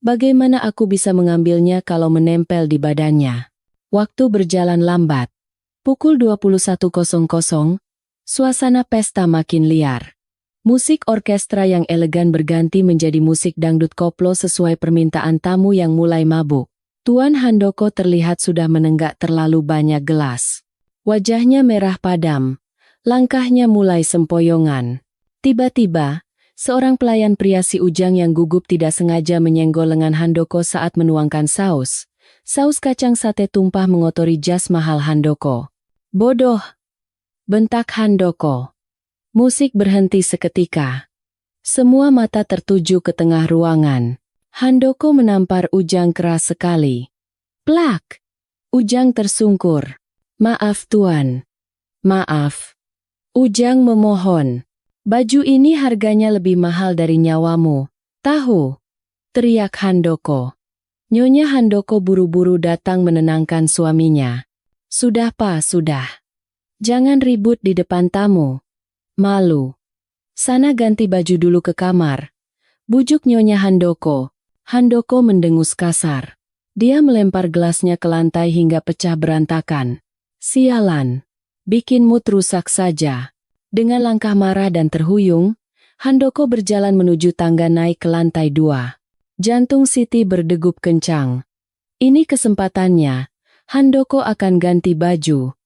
Bagaimana aku bisa mengambilnya kalau menempel di badannya? Waktu berjalan lambat. Pukul 21.00, suasana pesta makin liar. Musik orkestra yang elegan berganti menjadi musik dangdut koplo sesuai permintaan tamu yang mulai mabuk. Tuan Handoko terlihat sudah menenggak terlalu banyak gelas. Wajahnya merah padam, langkahnya mulai sempoyongan. Tiba-tiba, seorang pelayan pria si Ujang yang gugup tidak sengaja menyenggol lengan Handoko saat menuangkan saus. Saus kacang sate tumpah mengotori jas mahal Handoko. Bodoh! Bentak Handoko. Musik berhenti seketika. Semua mata tertuju ke tengah ruangan. Handoko menampar Ujang keras sekali. Plak! Ujang tersungkur. Maaf Tuan. Maaf. Ujang memohon. Baju ini harganya lebih mahal dari nyawamu. Tahu? Teriak Handoko. Nyonya Handoko buru-buru datang menenangkan suaminya. Sudah Pak, sudah. Jangan ribut di depan tamu. Malu. Sana ganti baju dulu ke kamar. Bujuk Nyonya Handoko. Handoko mendengus kasar. Dia melempar gelasnya ke lantai hingga pecah berantakan. Sialan. Bikin mood rusak saja. Dengan langkah marah dan terhuyung, Handoko berjalan menuju tangga naik ke lantai 2. Jantung Siti berdegup kencang. Ini kesempatannya. Handoko akan ganti baju.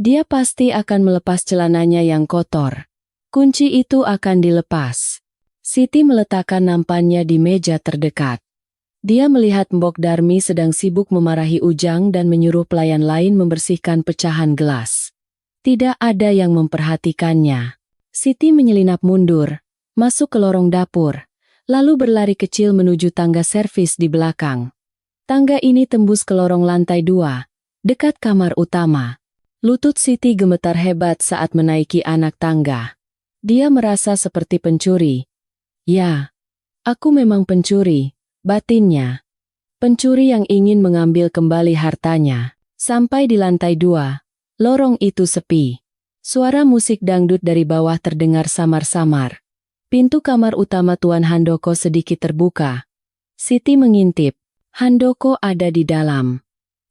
Dia pasti akan melepas celananya yang kotor. Kunci itu akan dilepas. Siti meletakkan nampannya di meja terdekat. Dia melihat Mbok Darmi sedang sibuk memarahi Ujang dan menyuruh pelayan lain membersihkan pecahan gelas. Tidak ada yang memperhatikannya. Siti menyelinap mundur, masuk ke lorong dapur, lalu berlari kecil menuju tangga servis di belakang. Tangga ini tembus ke lorong lantai 2, dekat kamar utama. Lutut Siti gemetar hebat saat menaiki anak tangga. Dia merasa seperti pencuri. Ya, aku memang pencuri, batinnya. Pencuri yang ingin mengambil kembali hartanya. Sampai di lantai 2, lorong itu sepi. Suara musik dangdut dari bawah terdengar samar-samar. Pintu kamar utama Tuan Handoko sedikit terbuka. Siti mengintip. Handoko ada di dalam.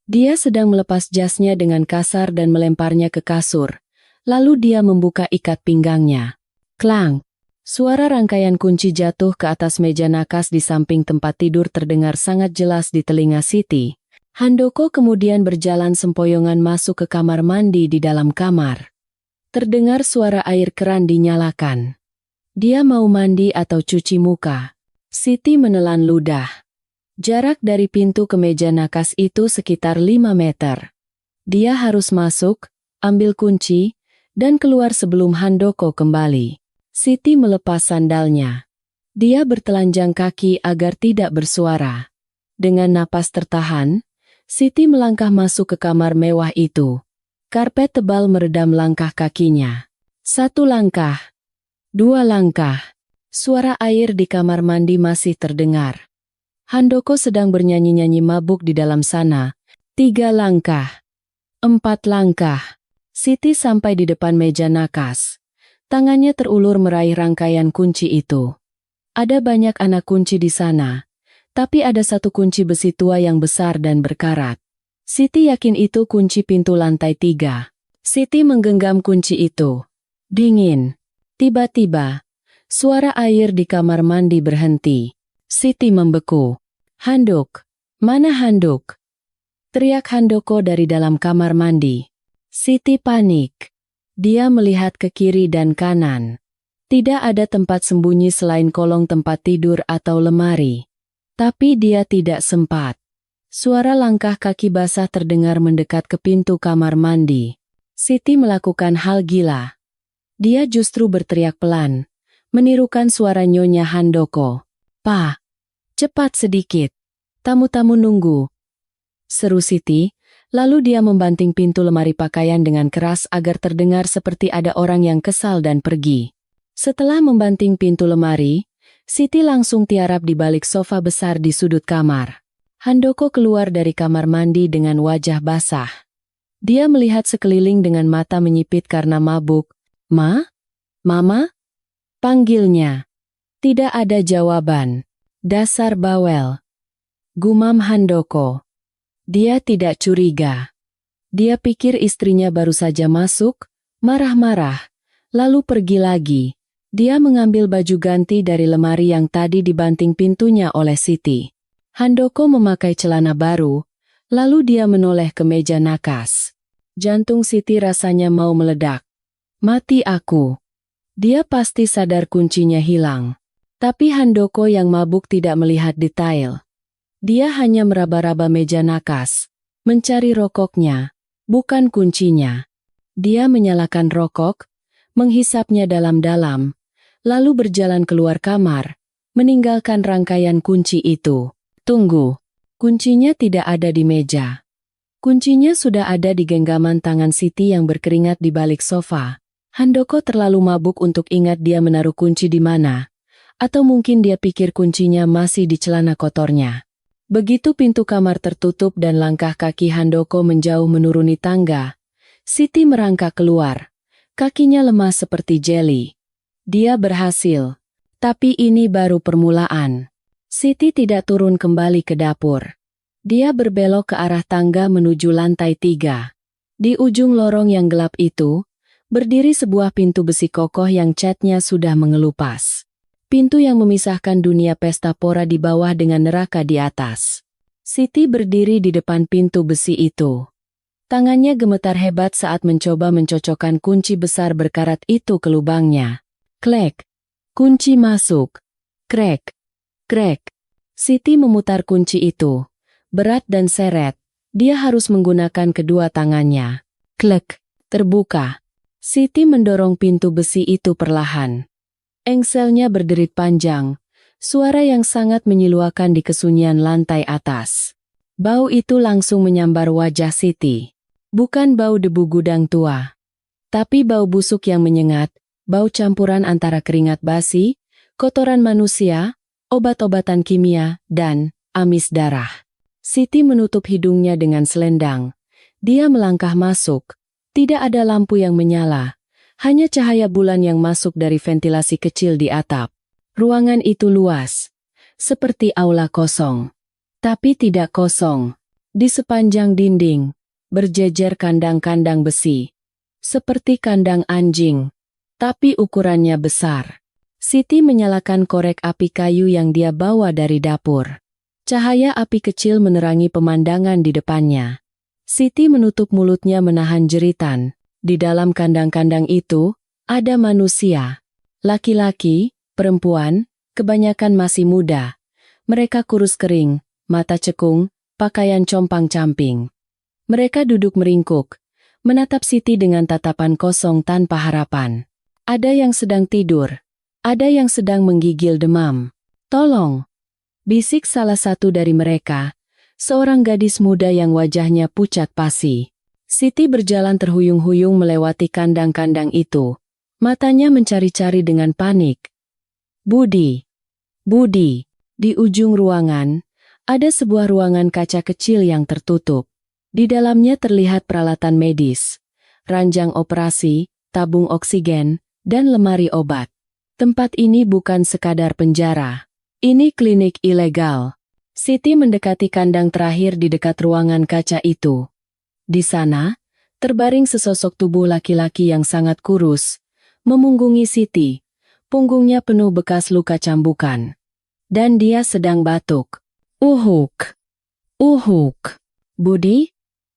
Dia sedang melepas jasnya dengan kasar dan melemparnya ke kasur. Lalu dia membuka ikat pinggangnya. Klang! Suara rangkaian kunci jatuh ke atas meja nakas di samping tempat tidur terdengar sangat jelas di telinga Siti. Handoko kemudian berjalan sempoyongan masuk ke kamar mandi di dalam kamar. Terdengar suara air keran dinyalakan. Dia mau mandi atau cuci muka. Siti menelan ludah. Jarak dari pintu ke meja nakas itu sekitar 5 meter. Dia harus masuk, ambil kunci, dan keluar sebelum Handoko kembali. Siti melepas sandalnya. Dia bertelanjang kaki agar tidak bersuara. Dengan napas tertahan, Siti melangkah masuk ke kamar mewah itu. Karpet tebal meredam langkah kakinya. 1 langkah. 2 langkah. Suara air di kamar mandi masih terdengar. Handoko sedang bernyanyi-nyanyi mabuk di dalam sana. 3 langkah. 4 langkah. Siti sampai di depan meja nakas. Tangannya terulur meraih rangkaian kunci itu. Ada banyak anak kunci di sana. Tapi ada satu kunci besi tua yang besar dan berkarat. Siti yakin itu kunci pintu lantai 3. Siti menggenggam kunci itu. Dingin. Tiba-tiba, suara air di kamar mandi berhenti. Siti membeku. Handuk. Mana handuk? Teriak Handoko dari dalam kamar mandi. Siti panik. Dia melihat ke kiri dan kanan. Tidak ada tempat sembunyi selain kolong tempat tidur atau lemari. Tapi dia tidak sempat. Suara langkah kaki basah terdengar mendekat ke pintu kamar mandi. Siti melakukan hal gila. Dia justru berteriak pelan, menirukan suara Nyonya Handoko. "Pa, cepat sedikit. Tamu-tamu nunggu," seru Siti, lalu dia membanting pintu lemari pakaian dengan keras agar terdengar seperti ada orang yang kesal dan pergi. Setelah membanting pintu lemari, Siti langsung tiarap di balik sofa besar di sudut kamar. Handoko keluar dari kamar mandi dengan wajah basah. Dia melihat sekeliling dengan mata menyipit karena mabuk. "Ma? Mama?" panggilnya. Tidak ada jawaban. "Dasar bawel," gumam Handoko. Dia tidak curiga. Dia pikir istrinya baru saja masuk, marah-marah, lalu pergi lagi. Dia mengambil baju ganti dari lemari yang tadi dibanting pintunya oleh Siti. Handoko memakai celana baru, lalu dia menoleh ke meja nakas. Jantung Siti rasanya mau meledak. "Mati aku." Dia pasti sadar kuncinya hilang. Tapi Handoko yang mabuk tidak melihat detail. Dia hanya meraba-raba meja nakas, mencari rokoknya, bukan kuncinya. Dia menyalakan rokok, menghisapnya dalam-dalam, lalu berjalan keluar kamar, meninggalkan rangkaian kunci itu. Tunggu, kuncinya tidak ada di meja. Kuncinya sudah ada di genggaman tangan Siti yang berkeringat di balik sofa. Handoko terlalu mabuk untuk ingat dia menaruh kunci di mana. Atau mungkin dia pikir kuncinya masih di celana kotornya. Begitu pintu kamar tertutup dan langkah kaki Handoko menjauh menuruni tangga, Siti merangkak keluar. Kakinya lemas seperti jeli. Dia berhasil. Tapi ini baru permulaan. Siti tidak turun kembali ke dapur. Dia berbelok ke arah tangga menuju lantai 3. Di ujung lorong yang gelap itu, berdiri sebuah pintu besi kokoh yang catnya sudah mengelupas. Pintu yang memisahkan dunia pesta pora di bawah dengan neraka di atas. Siti berdiri di depan pintu besi itu. Tangannya gemetar hebat saat mencoba mencocokkan kunci besar berkarat itu ke lubangnya. Klek. Kunci masuk. Krek. Krek. Siti memutar kunci itu. Berat dan seret. Dia harus menggunakan kedua tangannya. Klek. Terbuka. Siti mendorong pintu besi itu perlahan. Engselnya berderit panjang. Suara yang sangat menyiluakan di kesunyian lantai atas. Bau itu langsung menyambar wajah Siti. Bukan bau debu gudang tua. Tapi bau busuk yang menyengat, bau campuran antara keringat basi, kotoran manusia, obat-obatan kimia, dan amis darah. Siti menutup hidungnya dengan selendang. Dia melangkah masuk. Tidak ada lampu yang menyala. Hanya cahaya bulan yang masuk dari ventilasi kecil di atap. Ruangan itu luas. Seperti aula kosong. Tapi tidak kosong. Di sepanjang dinding, berjejer kandang-kandang besi. Seperti kandang anjing. Tapi ukurannya besar. Siti menyalakan korek api kayu yang dia bawa dari dapur. Cahaya api kecil menerangi pemandangan di depannya. Siti menutup mulutnya menahan jeritan. Di dalam kandang-kandang itu, ada manusia. Laki-laki, perempuan, kebanyakan masih muda. Mereka kurus kering, mata cekung, pakaian compang-camping. Mereka duduk meringkuk, menatap Siti dengan tatapan kosong tanpa harapan. Ada yang sedang tidur. Ada yang sedang menggigil demam. "Tolong!" bisik salah satu dari mereka, seorang gadis muda yang wajahnya pucat pasi. Siti berjalan terhuyung-huyung melewati kandang-kandang itu. Matanya mencari-cari dengan panik. Budi. Budi. Di ujung ruangan, ada sebuah ruangan kaca kecil yang tertutup. Di dalamnya terlihat peralatan medis, ranjang operasi, tabung oksigen, dan lemari obat. Tempat ini bukan sekadar penjara. Ini klinik ilegal. Siti mendekati kandang terakhir di dekat ruangan kaca itu. Di sana, terbaring sesosok tubuh laki-laki yang sangat kurus, memunggungi Siti. Punggungnya penuh bekas luka cambukan. Dan dia sedang batuk. Uhuk. Uhuk. Budi?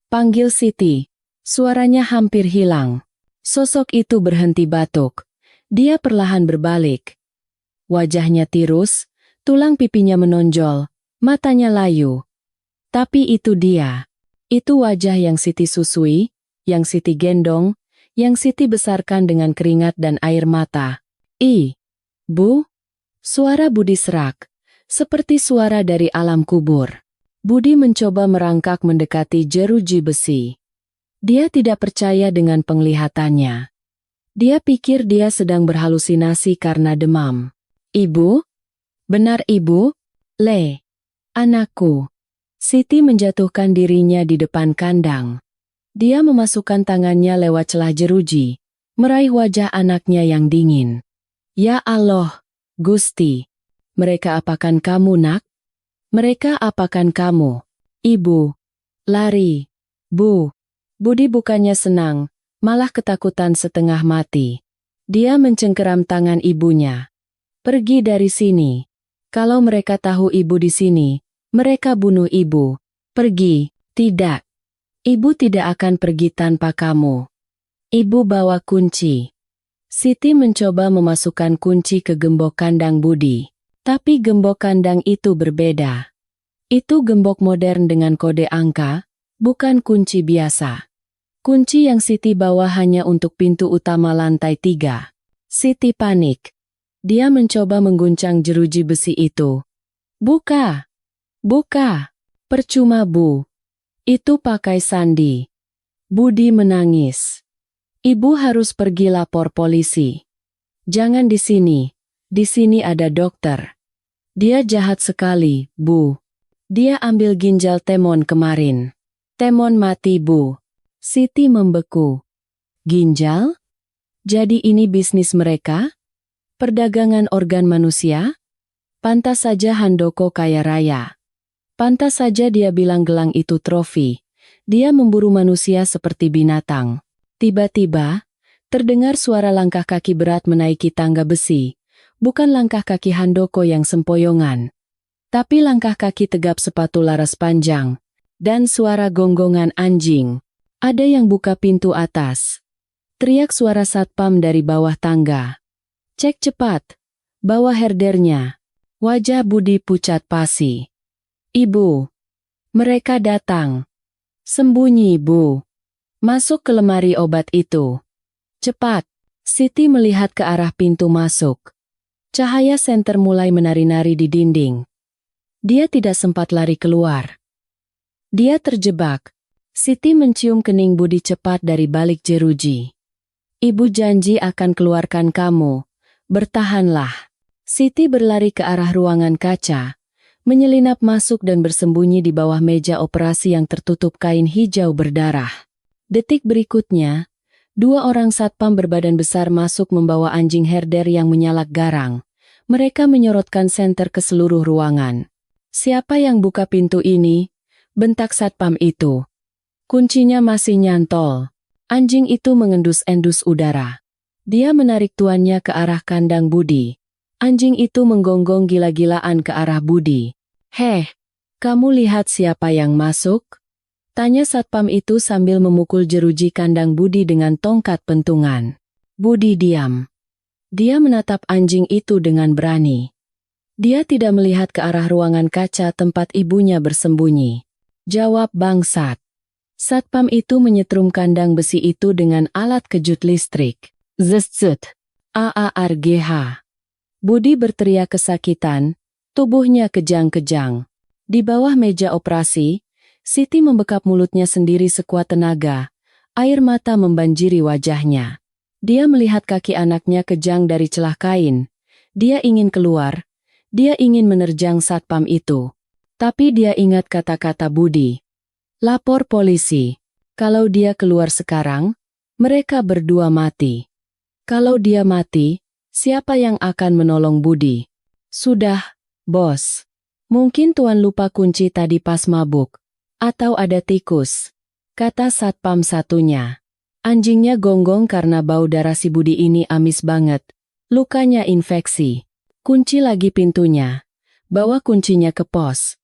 Panggil Siti. Suaranya hampir hilang. Sosok itu berhenti batuk. Dia perlahan berbalik. Wajahnya tirus, tulang pipinya menonjol, matanya layu. Tapi itu dia. Itu wajah yang Siti susui, yang Siti gendong, yang Siti besarkan dengan keringat dan air mata. Bu? Suara Budi serak, seperti suara dari alam kubur. Budi mencoba merangkak mendekati jeruji besi. Dia tidak percaya dengan penglihatannya. Dia pikir dia sedang berhalusinasi karena demam. Ibu? Benar ibu? Anakku. Siti menjatuhkan dirinya di depan kandang. Dia memasukkan tangannya lewat celah jeruji, meraih wajah anaknya yang dingin. Ya Allah, Gusti. Mereka apakan kamu, nak? Mereka apakan kamu? Ibu. Lari. Bu. Budi bukannya senang, malah ketakutan setengah mati. Dia mencengkeram tangan ibunya. Pergi dari sini. Kalau mereka tahu ibu di sini, mereka bunuh ibu. Pergi. Tidak. Ibu tidak akan pergi tanpa kamu. Ibu bawa kunci. Siti mencoba memasukkan kunci ke gembok kandang Budi. Tapi gembok kandang itu berbeda. Itu gembok modern dengan kode angka, bukan kunci biasa. Kunci yang Siti bawa hanya untuk pintu utama lantai 3. Siti panik. Dia mencoba mengguncang jeruji besi itu. Buka! Buka! Percuma, Bu. Itu pakai sandi. Budi menangis. Ibu harus pergi lapor polisi. Jangan di sini. Di sini ada dokter. Dia jahat sekali, Bu. Dia ambil ginjal Temon kemarin. Temon mati, Bu. Siti membeku. Ginjal? Jadi ini bisnis mereka? Perdagangan organ manusia? Pantas saja Handoko kaya raya. Pantas saja dia bilang gelang itu trofi. Dia memburu manusia seperti binatang. Tiba-tiba, terdengar suara langkah kaki berat menaiki tangga besi. Bukan langkah kaki Handoko yang sempoyongan. Tapi langkah kaki tegap sepatu laras panjang. Dan suara gonggongan anjing. Ada yang buka pintu atas. Teriak suara satpam dari bawah tangga. Cek cepat. Bawa herdernya. Wajah Budi pucat pasi. Ibu. Mereka datang. Sembunyi, Bu. Masuk ke lemari obat itu. Cepat. Siti melihat ke arah pintu masuk. Cahaya senter mulai menari-nari di dinding. Dia tidak sempat lari keluar. Dia terjebak. Siti mencium kening Budi cepat dari balik jeruji. Ibu janji akan keluarkan kamu. Bertahanlah. Siti berlari ke arah ruangan kaca, menyelinap masuk dan bersembunyi di bawah meja operasi yang tertutup kain hijau berdarah. Detik berikutnya, 2 orang satpam berbadan besar masuk membawa anjing herder yang menyalak garang. Mereka menyorotkan senter ke seluruh ruangan. Siapa yang buka pintu ini? Bentak satpam itu. Kuncinya masih nyantol. Anjing itu mengendus-endus udara. Dia menarik tuannya ke arah kandang Budi. Anjing itu menggonggong gila-gilaan ke arah Budi. Heh, kamu lihat siapa yang masuk? Tanya satpam itu sambil memukul jeruji kandang Budi dengan tongkat pentungan. Budi diam. Dia menatap anjing itu dengan berani. Dia tidak melihat ke arah ruangan kaca tempat ibunya bersembunyi. Jawab bangsat. Satpam itu menyetrum kandang besi itu dengan alat kejut listrik. Zet-zet. AARGH. Budi berteriak kesakitan, tubuhnya kejang-kejang. Di bawah meja operasi, Siti membekap mulutnya sendiri sekuat tenaga. Air mata membanjiri wajahnya. Dia melihat kaki anaknya kejang dari celah kain. Dia ingin keluar. Dia ingin menerjang satpam itu. Tapi dia ingat kata-kata Budi. Lapor polisi. Kalau dia keluar sekarang, mereka berdua mati. Kalau dia mati, siapa yang akan menolong Budi? Sudah, bos. Mungkin tuan lupa kunci tadi pas mabuk. Atau ada tikus. Kata satpam satunya. Anjingnya gonggong karena bau darah si Budi ini amis banget. Lukanya infeksi. Kunci lagi pintunya. Bawa kuncinya ke pos.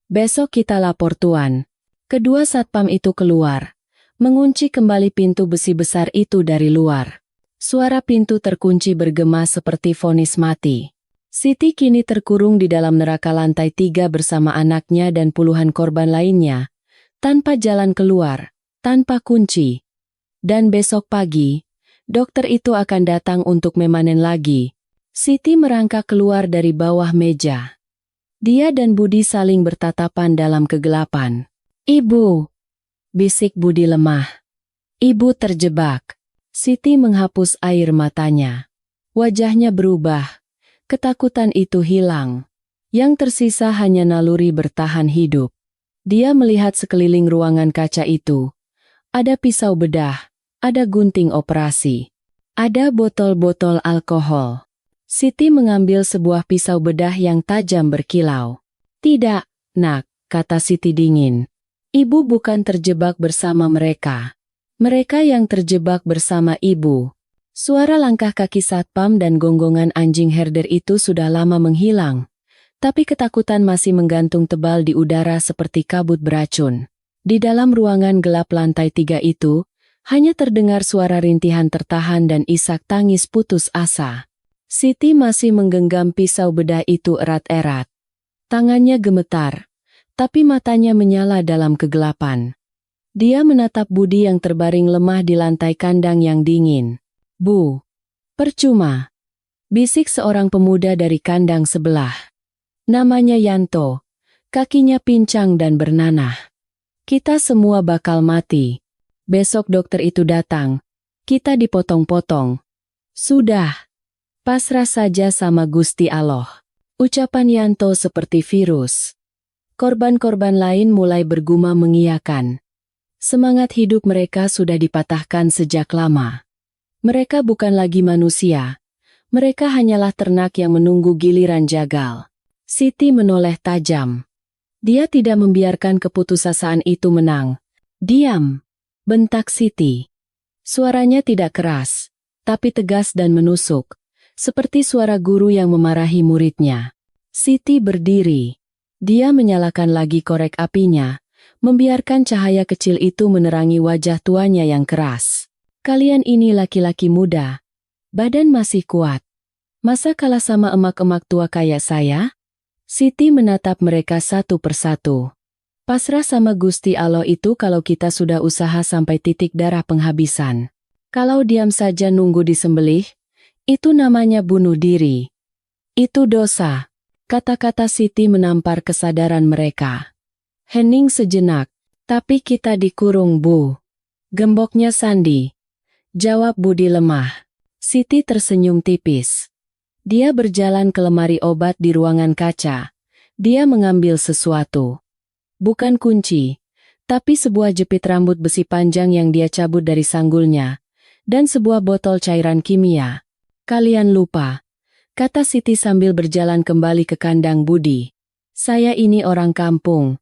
Besok kita lapor tuan. Kedua satpam itu keluar. Mengunci kembali pintu besi besar itu dari luar. Suara pintu terkunci bergema seperti vonis mati. Siti kini terkurung di dalam neraka lantai 3 bersama anaknya dan puluhan korban lainnya, tanpa jalan keluar, tanpa kunci. Dan besok pagi, dokter itu akan datang untuk memanen lagi. Siti merangkak keluar dari bawah meja. Dia dan Budi saling bertatapan dalam kegelapan. "Ibu!" bisik Budi lemah. "Ibu terjebak." Siti menghapus air matanya. Wajahnya berubah. Ketakutan itu hilang. Yang tersisa hanya naluri bertahan hidup. Dia melihat sekeliling ruangan kaca itu. Ada pisau bedah, ada gunting operasi, ada botol-botol alkohol. Siti mengambil sebuah pisau bedah yang tajam berkilau. "Tidak, Nak," kata Siti dingin. "Ibu bukan terjebak bersama mereka. Mereka yang terjebak bersama ibu." Suara langkah kaki satpam dan gonggongan anjing herder itu sudah lama menghilang. Tapi ketakutan masih menggantung tebal di udara seperti kabut beracun. Di dalam ruangan gelap lantai 3 itu, hanya terdengar suara rintihan tertahan dan isak tangis putus asa. Siti masih menggenggam pisau bedah itu erat-erat. Tangannya gemetar, tapi matanya menyala dalam kegelapan. Dia menatap Budi yang terbaring lemah di lantai kandang yang dingin. "Bu, percuma," bisik seorang pemuda dari kandang sebelah. Namanya Yanto, kakinya pincang dan bernanah. "Kita semua bakal mati. Besok dokter itu datang, kita dipotong-potong. Sudah, pasrah saja sama Gusti Allah." Ucapan Yanto seperti virus. Korban-korban lain mulai bergumam mengiyakan. Semangat hidup mereka sudah dipatahkan sejak lama. Mereka bukan lagi manusia. Mereka hanyalah ternak yang menunggu giliran jagal. Siti menoleh tajam. Dia tidak membiarkan keputusasaan itu menang. "Diam!" bentak Siti. Suaranya tidak keras, tapi tegas dan menusuk, seperti suara guru yang memarahi muridnya. Siti berdiri. Dia menyalakan lagi korek apinya, membiarkan cahaya kecil itu menerangi wajah tuanya yang keras. "Kalian ini laki-laki muda. Badan masih kuat. Masa kalah sama emak-emak tua kayak saya?" Siti menatap mereka satu persatu. "Pasrah sama Gusti Allah itu kalau kita sudah usaha sampai titik darah penghabisan. Kalau diam saja nunggu disembelih, itu namanya bunuh diri. Itu dosa." Kata-kata Siti menampar kesadaran mereka. Hening sejenak. "Tapi kita dikurung, Bu." Gemboknya Sandi. Jawab Budi lemah. Siti tersenyum tipis. Dia berjalan ke lemari obat di ruangan kaca. Dia mengambil sesuatu. Bukan kunci, tapi sebuah jepit rambut besi panjang yang dia cabut dari sanggulnya, dan sebuah botol cairan kimia. "Kalian lupa," kata Siti sambil berjalan kembali ke kandang Budi. "Saya ini orang kampung.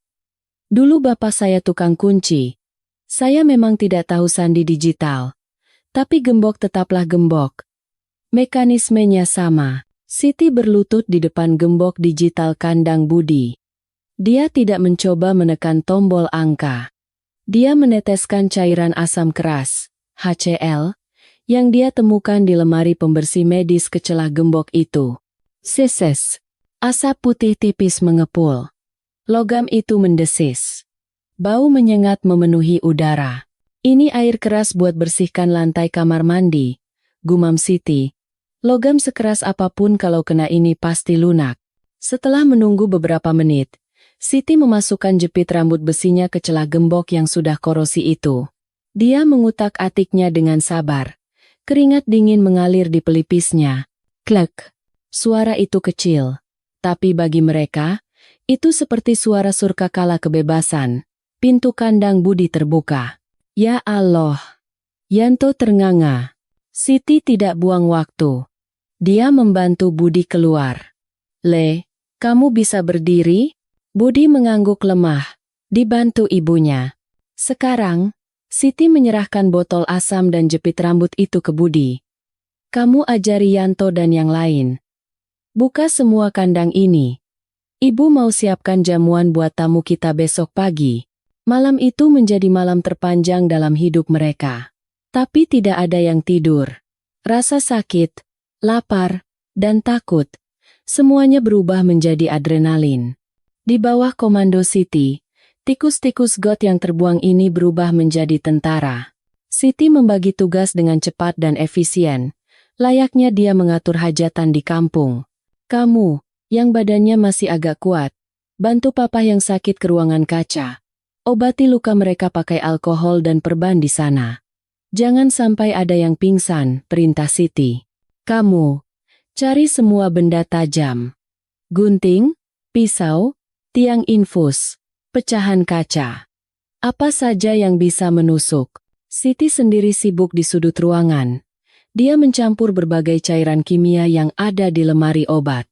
Dulu bapak saya tukang kunci. Saya memang tidak tahu sandi digital. Tapi gembok tetaplah gembok. Mekanismenya sama." Siti berlutut di depan gembok digital kandang Budi. Dia tidak mencoba menekan tombol angka. Dia meneteskan cairan asam keras, HCl, yang dia temukan di lemari pembersih medis ke celah gembok itu. Seses. Asap putih tipis mengepul. Logam itu mendesis. Bau menyengat memenuhi udara. "Ini air keras buat bersihkan lantai kamar mandi," gumam Siti. "Logam sekeras apapun kalau kena ini pasti lunak." Setelah menunggu beberapa menit, Siti memasukkan jepit rambut besinya ke celah gembok yang sudah korosi itu. Dia mengutak-atiknya dengan sabar. Keringat dingin mengalir di pelipisnya. Klek. Suara itu kecil. Tapi bagi mereka, itu seperti suara surkakala kebebasan. Pintu kandang Budi terbuka. "Ya Allah!" Yanto ternganga. Siti tidak buang waktu. Dia membantu Budi keluar. "Le, kamu bisa berdiri?" Budi mengangguk lemah, dibantu ibunya. Sekarang, Siti menyerahkan botol asam dan jepit rambut itu ke Budi. "Kamu ajari Yanto dan yang lain. Buka semua kandang ini. Ibu mau siapkan jamuan buat tamu kita besok pagi." Malam itu menjadi malam terpanjang dalam hidup mereka. Tapi tidak ada yang tidur. Rasa sakit, lapar, dan takut, semuanya berubah menjadi adrenalin. Di bawah komando Siti, tikus-tikus got yang terbuang ini berubah menjadi tentara. Siti membagi tugas dengan cepat dan efisien, layaknya dia mengatur hajatan di kampung. Kamu, yang badannya masih agak kuat, bantu papa yang sakit ke ruangan kaca. Obati luka mereka pakai alkohol dan perban di sana. Jangan sampai ada yang pingsan, perintah Siti. Kamu, cari semua benda tajam. Gunting, pisau, tiang infus, pecahan kaca. Apa saja yang bisa menusuk. Siti sendiri sibuk di sudut ruangan. Dia mencampur berbagai cairan kimia yang ada di lemari obat.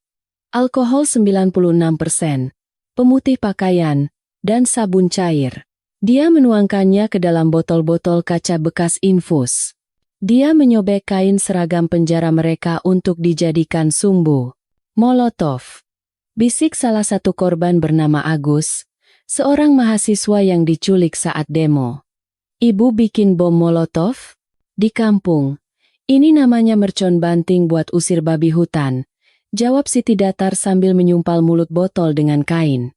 Alkohol 96%, pemutih pakaian, dan sabun cair. Dia menuangkannya ke dalam botol-botol kaca bekas infus. Dia menyobek kain seragam penjara mereka untuk dijadikan sumbu. Molotov. Bisik salah satu korban bernama Agus, seorang mahasiswa yang diculik saat demo. Ibu bikin bom molotov? Di kampung. Ini namanya mercon banting buat usir babi hutan. Jawab Siti datar sambil menyumpal mulut botol dengan kain.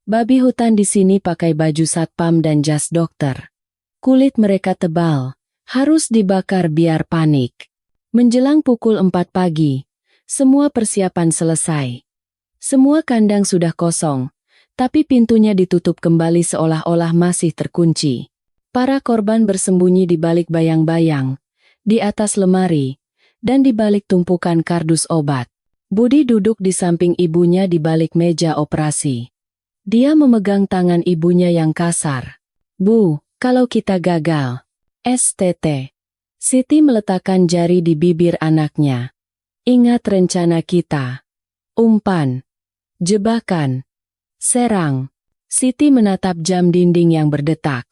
Babi hutan di sini pakai baju satpam dan jas dokter. Kulit mereka tebal, harus dibakar biar panik. Menjelang pukul 4 pagi, semua persiapan selesai. Semua kandang sudah kosong, tapi pintunya ditutup kembali seolah-olah masih terkunci. Para korban bersembunyi di balik bayang-bayang, di atas lemari, dan di balik tumpukan kardus obat. Budi duduk di samping ibunya di balik meja operasi. Dia memegang tangan ibunya yang kasar. Bu, kalau kita gagal. STT. Siti meletakkan jari di bibir anaknya. Ingat rencana kita. Umpan. Jebakan. Serang. Siti menatap jam dinding yang berdetak.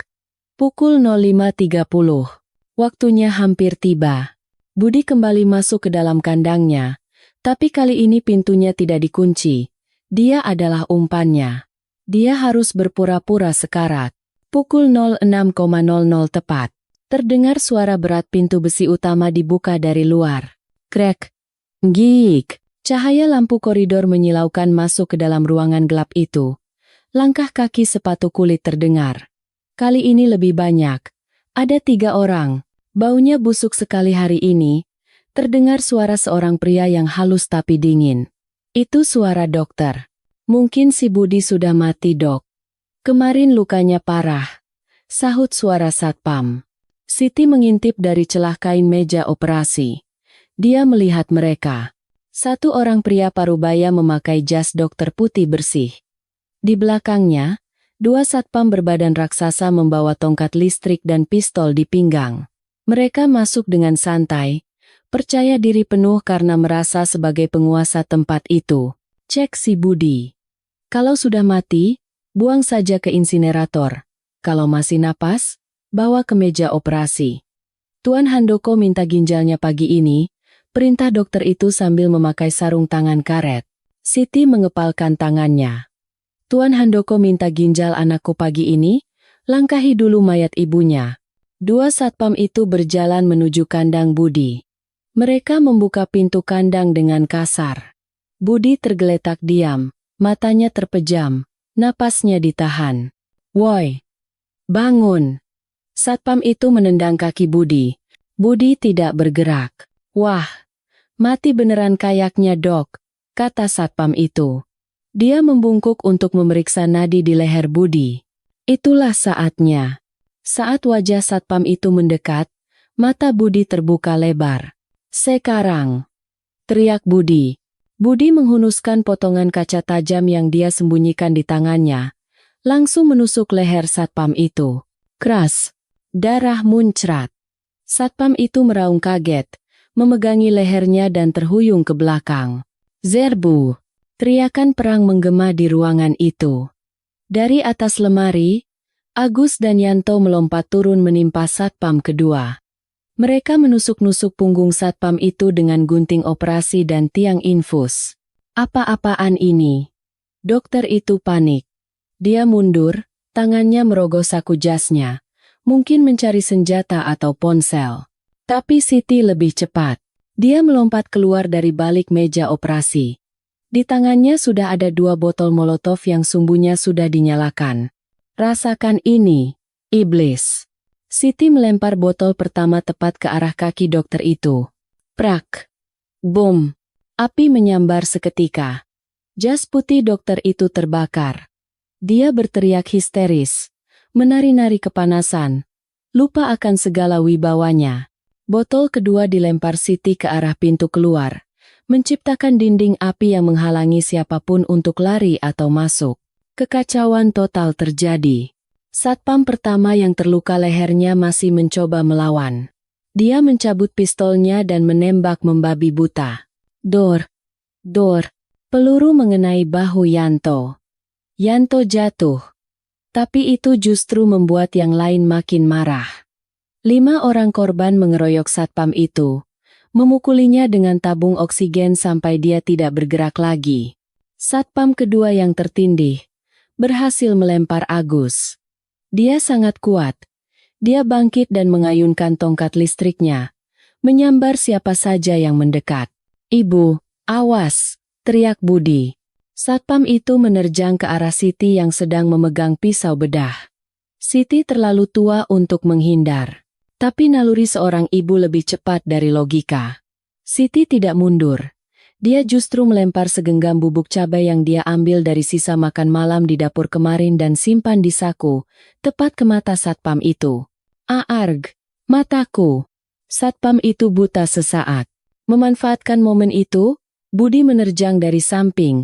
Pukul 05.30. Waktunya hampir tiba. Budi kembali masuk ke dalam kandangnya, tapi kali ini pintunya tidak dikunci. Dia adalah umpannya. Dia harus berpura-pura sekarat. Pukul 06.00 tepat. Terdengar suara berat pintu besi utama dibuka dari luar. Krek. Gik. Cahaya lampu koridor menyilaukan masuk ke dalam ruangan gelap itu. Langkah kaki sepatu kulit terdengar. Kali ini lebih banyak. Ada 3 orang. Baunya busuk sekali hari ini. Terdengar suara seorang pria yang halus tapi dingin. Itu suara dokter. Mungkin si Budi sudah mati, Dok. Kemarin lukanya parah. Sahut suara satpam. Siti mengintip dari celah kain meja operasi. Dia melihat mereka. 1 orang pria parubaya memakai jas dokter putih bersih. Di belakangnya, 2 satpam berbadan raksasa membawa tongkat listrik dan pistol di pinggang. Mereka masuk dengan santai, percaya diri penuh karena merasa sebagai penguasa tempat itu. Cek si Budi. Kalau sudah mati, buang saja ke insinerator. Kalau masih napas, bawa ke meja operasi. Tuan Handoko minta ginjalnya pagi ini, perintah dokter itu sambil memakai sarung tangan karet. Siti mengepalkan tangannya. Tuan Handoko minta ginjal anakku pagi ini, langkahi dulu mayat ibunya. 2 satpam itu berjalan menuju kandang Budi. Mereka membuka pintu kandang dengan kasar. Budi tergeletak diam. Matanya terpejam, napasnya ditahan. Woi, bangun. Satpam itu menendang kaki Budi. Budi tidak bergerak. Wah, mati beneran kayaknya, Dok, kata satpam itu. Dia membungkuk untuk memeriksa nadi di leher Budi. Itulah saatnya. Saat wajah satpam itu mendekat, mata Budi terbuka lebar. Sekarang, teriak Budi. Budi menghunuskan potongan kaca tajam yang dia sembunyikan di tangannya, langsung menusuk leher satpam itu. Keras. Darah muncrat. Satpam itu meraung kaget, memegangi lehernya dan terhuyung ke belakang. Zerbu. Teriakan perang menggema di ruangan itu. Dari atas lemari, Agus dan Yanto melompat turun menimpa satpam kedua. Mereka menusuk-nusuk punggung satpam itu dengan gunting operasi dan tiang infus. Apa-apaan ini? Dokter itu panik. Dia mundur, tangannya merogoh saku jasnya. Mungkin mencari senjata atau ponsel. Tapi Siti lebih cepat. Dia melompat keluar dari balik meja operasi. Di tangannya sudah ada 2 botol molotov yang sumbunya sudah dinyalakan. Rasakan ini, iblis. Siti melempar botol pertama tepat ke arah kaki dokter itu. Prak. Bom. Api menyambar seketika. Jas putih dokter itu terbakar. Dia berteriak histeris, menari-nari kepanasan, lupa akan segala wibawanya. Botol kedua dilempar Siti ke arah pintu keluar, menciptakan dinding api yang menghalangi siapapun untuk lari atau masuk. Kekacauan total terjadi. Satpam pertama yang terluka lehernya masih mencoba melawan. Dia mencabut pistolnya dan menembak membabi buta. Dor. Dor. Peluru mengenai bahu Yanto. Yanto jatuh. Tapi itu justru membuat yang lain makin marah. 5 orang korban mengeroyok satpam itu, memukulinya dengan tabung oksigen sampai dia tidak bergerak lagi. Satpam kedua yang tertindih berhasil melempar Agus. Dia sangat kuat. Dia bangkit dan mengayunkan tongkat listriknya, menyambar siapa saja yang mendekat. "Ibu, awas!" teriak Budi. Satpam itu menerjang ke arah Siti yang sedang memegang pisau bedah. Siti terlalu tua untuk menghindar. Tapi naluri seorang ibu lebih cepat dari logika. Siti tidak mundur. Dia justru melempar segenggam bubuk cabai yang dia ambil dari sisa makan malam di dapur kemarin dan simpan di saku, tepat ke mata satpam itu. Aarg! Mataku! Satpam itu buta sesaat. Memanfaatkan momen itu, Budi menerjang dari samping,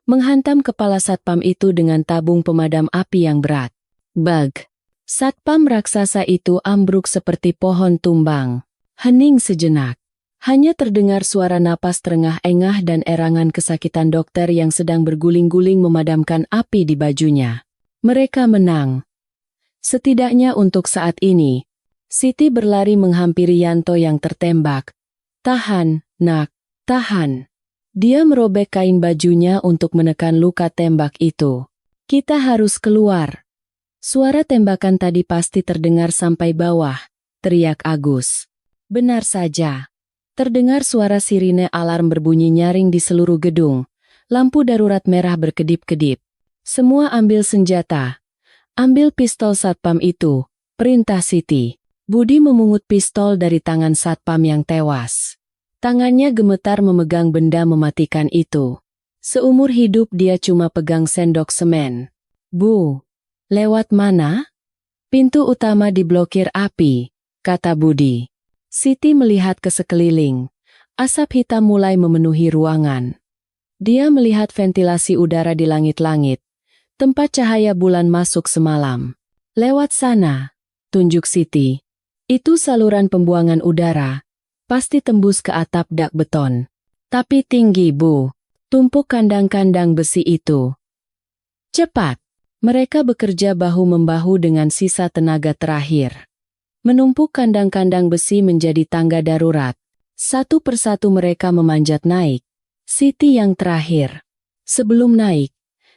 menghantam kepala satpam itu dengan tabung pemadam api yang berat. Bag! Satpam raksasa itu ambruk seperti pohon tumbang. Hening sejenak. Hanya terdengar suara napas terengah-engah dan erangan kesakitan dokter yang sedang berguling-guling memadamkan api di bajunya. Mereka menang. Setidaknya untuk saat ini. Siti berlari menghampiri Yanto yang tertembak. "Tahan, nak, tahan." Dia merobek kain bajunya untuk menekan luka tembak itu. "Kita harus keluar." Suara tembakan tadi pasti terdengar sampai bawah, teriak Agus. Benar saja. Terdengar suara sirine alarm berbunyi nyaring di seluruh gedung. Lampu darurat merah berkedip-kedip. Semua ambil senjata. Ambil pistol satpam itu, perintah Siti. Budi memungut pistol dari tangan satpam yang tewas. Tangannya gemetar memegang benda mematikan itu. Seumur hidup dia cuma pegang sendok semen. "Bu, lewat mana?" "Pintu utama diblokir api," kata Budi. Siti melihat ke sekeliling. Asap hitam mulai memenuhi ruangan. Dia melihat ventilasi udara di langit-langit. Tempat cahaya bulan masuk semalam. "Lewat sana," tunjuk Siti. "Itu saluran pembuangan udara. Pasti tembus ke atap dak beton. Tapi tinggi, Bu. Tumpuk kandang-kandang besi itu." Cepat. Mereka bekerja bahu-membahu dengan sisa tenaga terakhir. Menumpuk kandang-kandang besi menjadi tangga darurat. Satu persatu mereka memanjat naik. Siti yang terakhir. Sebelum naik,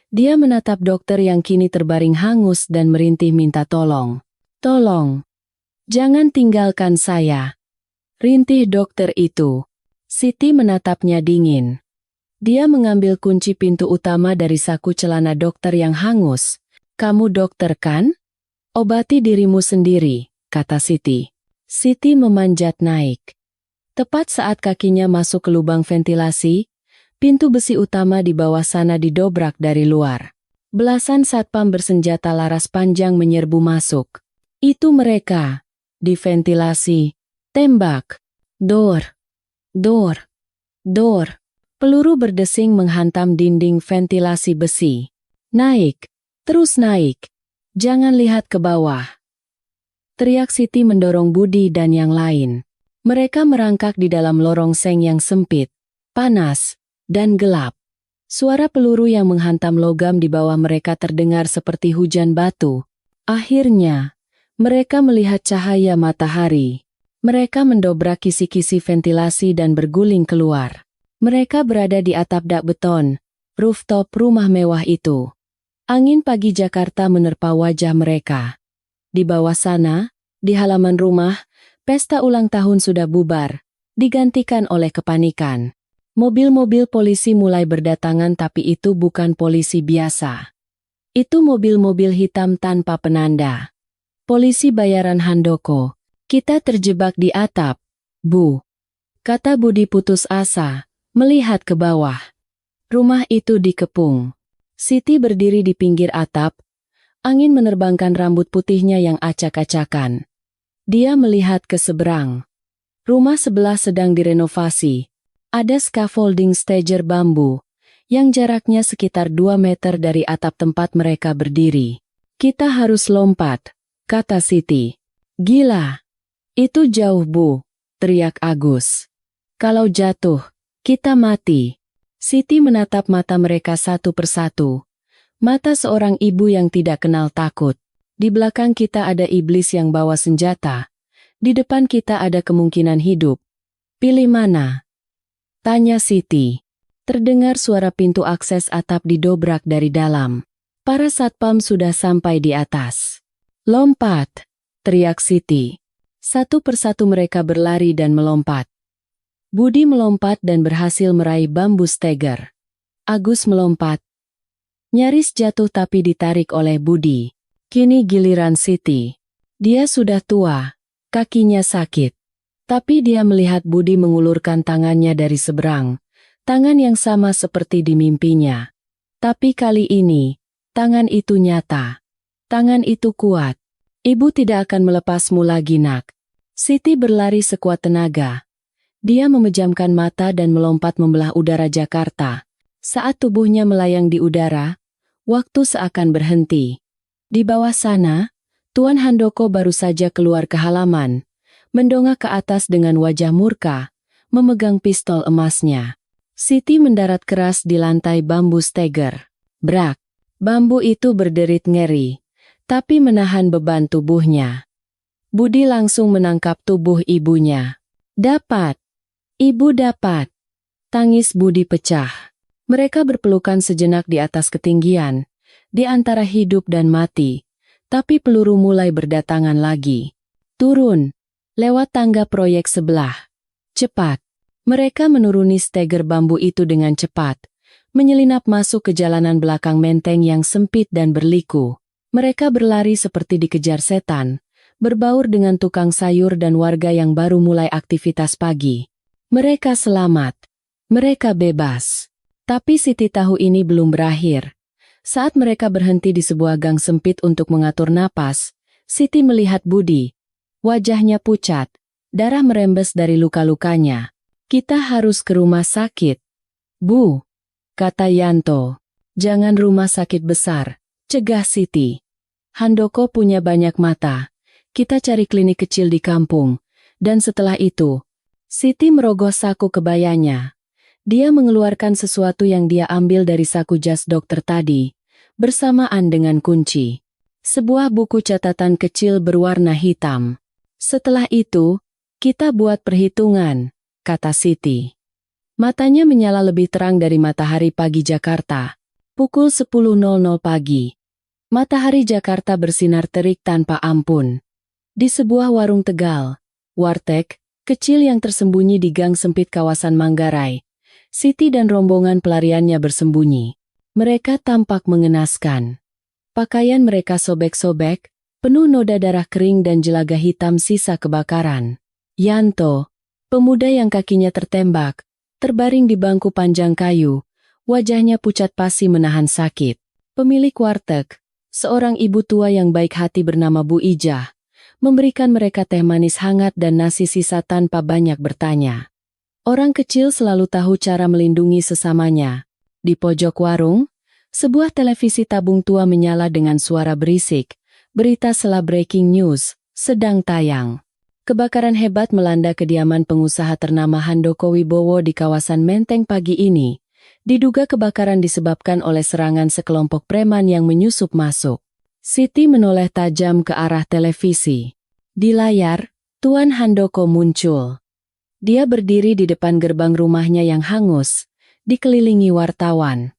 dia menatap dokter yang kini terbaring hangus dan merintih minta tolong. "Tolong. Jangan tinggalkan saya." Rintih dokter itu. Siti menatapnya dingin. Dia mengambil kunci pintu utama dari saku celana dokter yang hangus. "Kamu dokter kan? Obati dirimu sendiri," kata Siti. Siti memanjat naik. Tepat saat kakinya masuk ke lubang ventilasi, pintu besi utama di bawah sana didobrak dari luar. Belasan satpam bersenjata laras panjang menyerbu masuk. Itu mereka. Di ventilasi. Tembak. Dor. Dor. Dor. Peluru berdesing menghantam dinding ventilasi besi. "Naik. Terus naik. Jangan lihat ke bawah." Teriak Siti mendorong Budi dan yang lain. Mereka merangkak di dalam lorong seng yang sempit, panas, dan gelap. Suara peluru yang menghantam logam di bawah mereka terdengar seperti hujan batu. Akhirnya, mereka melihat cahaya matahari. Mereka mendobrak kisi-kisi ventilasi dan berguling keluar. Mereka berada di atap dak beton, rooftop rumah mewah itu. Angin pagi Jakarta menerpa wajah mereka. Di bawah sana, di halaman rumah, pesta ulang tahun sudah bubar. digantikan oleh kepanikan. Mobil-mobil polisi mulai berdatangan, tapi itu bukan polisi biasa. Itu mobil-mobil hitam tanpa penanda. Polisi bayaran Handoko. Kita terjebak di atap, Bu, kata Budi putus asa, melihat ke bawah. Rumah itu dikepung. Siti berdiri di pinggir atap, angin menerbangkan rambut putihnya yang acak-acakan. Dia melihat ke seberang. Rumah sebelah sedang direnovasi. Ada scaffolding stager bambu, yang jaraknya sekitar 2 meter dari atap tempat mereka berdiri. Kita harus lompat, kata Siti. Gila. Itu jauh, Bu, teriak Agus. Kalau jatuh, kita mati. Siti menatap mata mereka satu persatu. Mata seorang ibu yang tidak kenal takut. Di belakang kita ada iblis yang bawa senjata. Di depan kita ada kemungkinan hidup. Pilih mana? Tanya Siti. Terdengar suara pintu akses atap didobrak dari dalam. Para satpam sudah sampai di atas. Lompat, teriak Siti. Satu persatu mereka berlari dan melompat. Budi melompat dan berhasil meraih bambu steger. Agus melompat. Nyaris jatuh tapi ditarik oleh Budi. Kini giliran Siti. Dia sudah tua, kakinya sakit. Tapi dia melihat Budi mengulurkan tangannya dari seberang. Tangan yang sama seperti di mimpinya. Tapi kali ini, tangan itu nyata. Tangan itu kuat. Ibu tidak akan melepasmu lagi, nak. Siti berlari sekuat tenaga. Dia memejamkan mata dan melompat membelah udara Jakarta. Saat tubuhnya melayang di udara, waktu seakan berhenti. Di bawah sana, Tuan Handoko baru saja keluar ke halaman, mendongak ke atas dengan wajah murka, memegang pistol emasnya. Siti mendarat keras di lantai bambu steger. Brak. Bambu itu berderit ngeri, tapi menahan beban tubuhnya. Budi langsung menangkap tubuh ibunya. Dapat. Ibu dapat. Tangis Budi pecah. Mereka berpelukan sejenak di atas ketinggian, di antara hidup dan mati. Tapi peluru mulai berdatangan lagi. Turun. Lewat tangga proyek sebelah. Cepat. Mereka menuruni steger bambu itu dengan cepat. Menyelinap masuk ke jalanan belakang menteng yang sempit dan berliku. Mereka berlari seperti dikejar setan, berbaur dengan tukang sayur dan warga yang baru mulai aktivitas pagi. Mereka selamat. Mereka bebas. Tapi Siti tahu ini belum berakhir. Saat mereka berhenti di sebuah gang sempit untuk mengatur napas, Siti melihat Budi. Wajahnya pucat, darah merembes dari luka-lukanya. Kita harus ke rumah sakit. Bu, kata Yanto. Jangan rumah sakit besar. Cegah Siti. Handoko punya banyak mata. Kita cari klinik kecil di kampung. Dan setelah itu, Siti merogoh saku kebayanya. Dia mengeluarkan sesuatu yang dia ambil dari saku jas dokter tadi, bersamaan dengan kunci. Sebuah buku catatan kecil berwarna hitam. Setelah itu, kita buat perhitungan, kata Siti. Matanya menyala lebih terang dari matahari pagi Jakarta. Pukul 10.00 pagi. Matahari Jakarta bersinar terik tanpa ampun. Di sebuah warung Tegal, warteg, kecil yang tersembunyi di gang sempit kawasan Manggarai, Siti dan rombongan pelariannya bersembunyi. Mereka tampak mengenaskan. Pakaian mereka sobek-sobek, penuh noda darah kering dan jelaga hitam sisa kebakaran. Yanto, pemuda yang kakinya tertembak, terbaring di bangku panjang kayu, wajahnya pucat pasi menahan sakit. Pemilik warteg, seorang ibu tua yang baik hati bernama Bu Ijah, memberikan mereka teh manis hangat dan nasi sisa tanpa banyak bertanya. Orang kecil selalu tahu cara melindungi sesamanya. Di pojok warung, sebuah televisi tabung tua menyala dengan suara berisik. Berita setelah breaking news sedang tayang. Kebakaran hebat melanda kediaman pengusaha ternama Handoko Wibowo di kawasan Menteng pagi ini. Diduga kebakaran disebabkan oleh serangan sekelompok preman yang menyusup masuk. Siti menoleh tajam ke arah televisi. Di layar, Tuan Handoko muncul. Dia berdiri di depan gerbang rumahnya yang hangus, dikelilingi wartawan.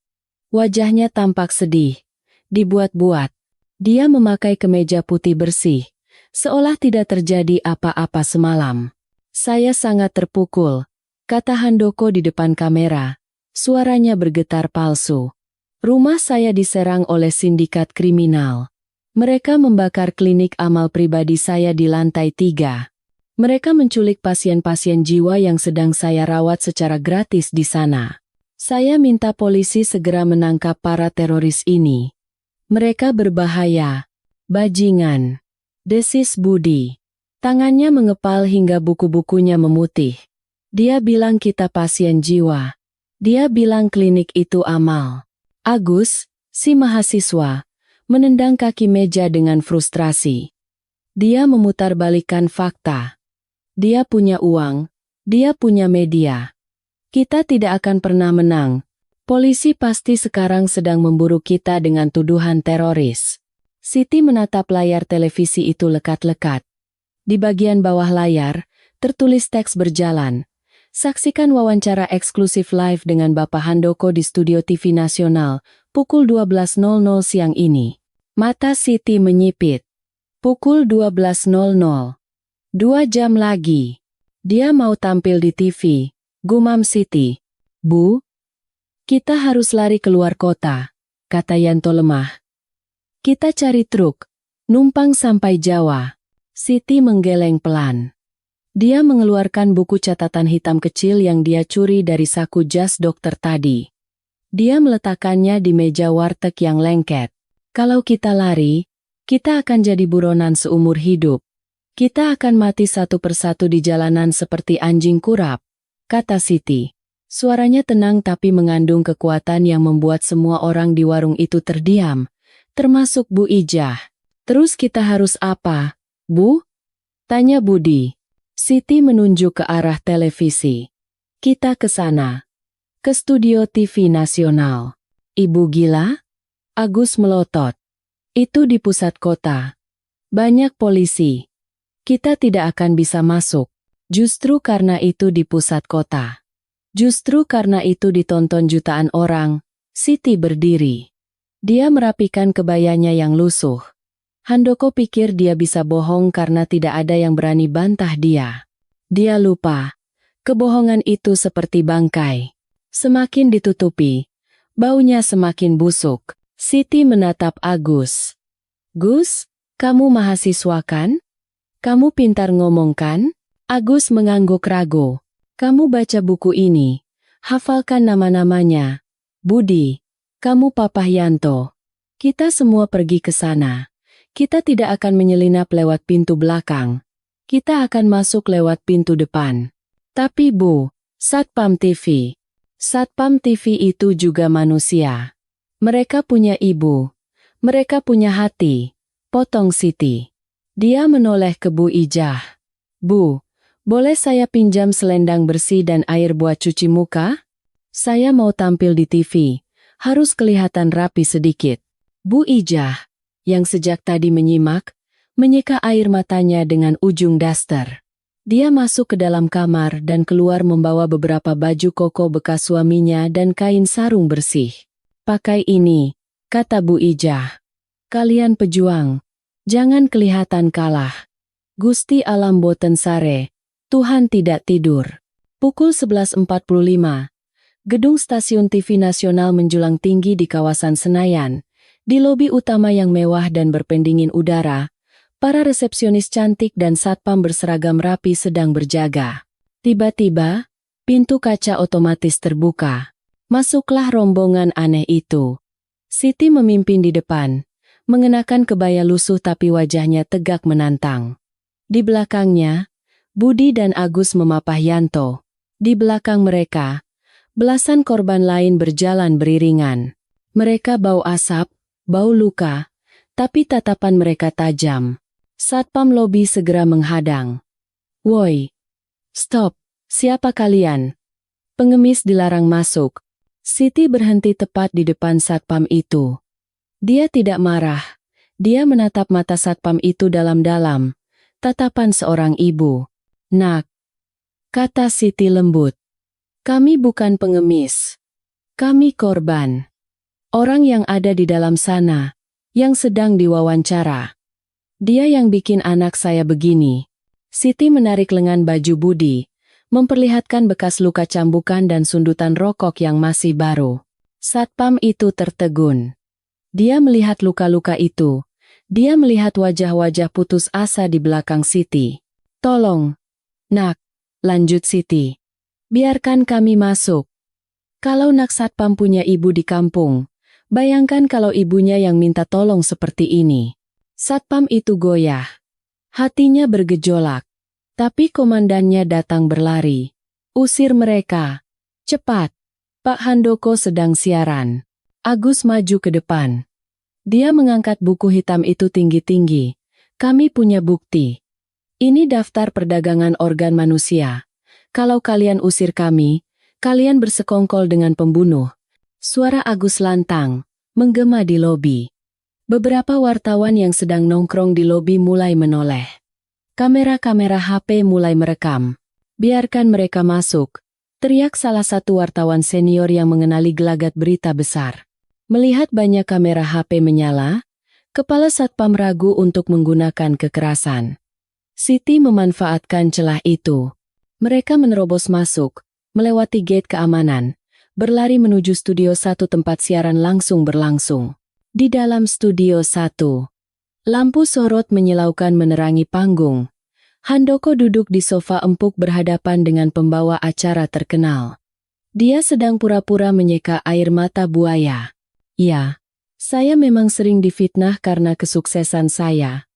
Wajahnya tampak sedih, dibuat-buat. Dia memakai kemeja putih bersih, seolah tidak terjadi apa-apa semalam. Saya sangat terpukul, kata Handoko di depan kamera. Suaranya bergetar palsu. Rumah saya diserang oleh sindikat kriminal. Mereka membakar klinik amal pribadi saya di lantai 3. Mereka menculik pasien-pasien jiwa yang sedang saya rawat secara gratis di sana. Saya minta polisi segera menangkap para teroris ini. Mereka berbahaya. Bajingan. Desis Budi. Tangannya mengepal hingga buku-bukunya memutih. Dia bilang kita pasien jiwa. Dia bilang klinik itu amal. Agus, si mahasiswa, menendang kaki meja dengan frustrasi. Dia memutarbalikkan fakta. Dia punya uang, dia punya media. Kita tidak akan pernah menang. Polisi pasti sekarang sedang memburu kita dengan tuduhan teroris. Siti menatap layar televisi itu lekat-lekat. Di bagian bawah layar, tertulis teks berjalan. Saksikan wawancara eksklusif live dengan Bapak Handoko di Studio TV Nasional, pukul 12.00 siang ini. Mata Siti menyipit. Pukul 12.00. 2 jam lagi. Dia mau tampil di TV, gumam Siti. Bu, kita harus lari keluar kota, kata Yanto lemah. Kita cari truk, numpang sampai Jawa. Siti menggeleng pelan. Dia mengeluarkan buku catatan hitam kecil yang dia curi dari saku jas dokter tadi. Dia meletakkannya di meja warteg yang lengket. Kalau kita lari, kita akan jadi buronan seumur hidup. Kita akan mati satu persatu di jalanan seperti anjing kurap, kata Siti. Suaranya tenang tapi mengandung kekuatan yang membuat semua orang di warung itu terdiam, termasuk Bu Ijah. Terus kita harus apa, Bu? Tanya Budi. Siti menunjuk ke arah televisi. Kita ke sana. Ke studio TV nasional. Ibu gila? Agus melotot. Itu di pusat kota. Banyak polisi. Kita tidak akan bisa masuk. Justru karena itu di pusat kota. Justru karena itu ditonton jutaan orang, Siti berdiri. Dia merapikan kebayanya yang lusuh. Handoko pikir dia bisa bohong karena tidak ada yang berani bantah dia. Dia lupa. Kebohongan itu seperti bangkai. Semakin ditutupi, baunya semakin busuk. Siti menatap Agus. Gus, kamu mahasiswa kan? Kamu pintar ngomong kan? Agus mengangguk ragu. Kamu baca buku ini. Hafalkan nama-namanya. Budi, kamu Papa Yanto. Kita semua pergi ke sana. Kita tidak akan menyelinap lewat pintu belakang. Kita akan masuk lewat pintu depan. Tapi Bu, Satpam TV. Satpam TV itu juga manusia. Mereka punya ibu. Mereka punya hati. Potong Siti. Dia menoleh ke Bu Ijah. Bu, boleh saya pinjam selendang bersih dan air buat cuci muka? Saya mau tampil di TV. Harus kelihatan rapi sedikit. Bu Ijah, yang sejak tadi menyimak, menyeka air matanya dengan ujung daster. Dia masuk ke dalam kamar dan keluar membawa beberapa baju koko bekas suaminya dan kain sarung bersih. Pakai ini, kata Bu Ijah. Kalian pejuang. Jangan kelihatan kalah. Gusti alam boten sare, Tuhan tidak tidur. Pukul 11.45. Gedung stasiun TV nasional menjulang tinggi di kawasan Senayan. Di lobi utama yang mewah dan berpendingin udara, para resepsionis cantik dan satpam berseragam rapi sedang berjaga. Tiba-tiba, pintu kaca otomatis terbuka. Masuklah rombongan aneh itu. Siti memimpin di depan. Mengenakan kebaya lusuh tapi wajahnya tegak menantang. Di belakangnya, Budi dan Agus memapah Yanto. Di belakang mereka, belasan korban lain berjalan beriringan. Mereka bau asap, bau luka, tapi tatapan mereka tajam. Satpam lobi segera menghadang. Woi, stop, siapa kalian? Pengemis dilarang masuk. Siti berhenti tepat di depan satpam itu. Dia tidak marah. Dia menatap mata satpam itu dalam-dalam. Tatapan seorang ibu. Nak, kata Siti lembut. Kami bukan pengemis. Kami korban. Orang yang ada di dalam sana, yang sedang diwawancara. Dia yang bikin anak saya begini. Siti menarik lengan baju Budi, memperlihatkan bekas luka cambukan dan sundutan rokok yang masih baru. Satpam itu tertegun. Dia melihat luka-luka itu. Dia melihat wajah-wajah putus asa di belakang Siti. "Tolong, Nak," lanjut Siti. "Biarkan kami masuk. Kalau Nak Satpam punya ibu di kampung, bayangkan kalau ibunya yang minta tolong seperti ini." Satpam itu goyah. Hatinya bergejolak. Tapi komandannya datang berlari. "Usir mereka. Cepat. Pak Handoko sedang siaran." Agus maju ke depan. Dia mengangkat buku hitam itu tinggi-tinggi. "Kami punya bukti. Ini daftar perdagangan organ manusia. Kalau kalian usir kami, kalian bersekongkol dengan pembunuh." Suara Agus lantang, menggema di lobi. Beberapa wartawan yang sedang nongkrong di lobi mulai menoleh. Kamera-kamera HP mulai merekam. "Biarkan mereka masuk," teriak salah satu wartawan senior yang mengenali gelagat berita besar. Melihat banyak kamera HP menyala, kepala Satpam ragu untuk menggunakan kekerasan. Siti memanfaatkan celah itu. Mereka menerobos masuk, melewati gate keamanan, berlari menuju Studio 1 tempat siaran langsung berlangsung. Di dalam Studio 1, lampu sorot menyilaukan menerangi panggung. Handoko duduk di sofa empuk berhadapan dengan pembawa acara terkenal. Dia sedang pura-pura menyeka air mata buaya. "Ya, saya memang sering difitnah karena kesuksesan saya.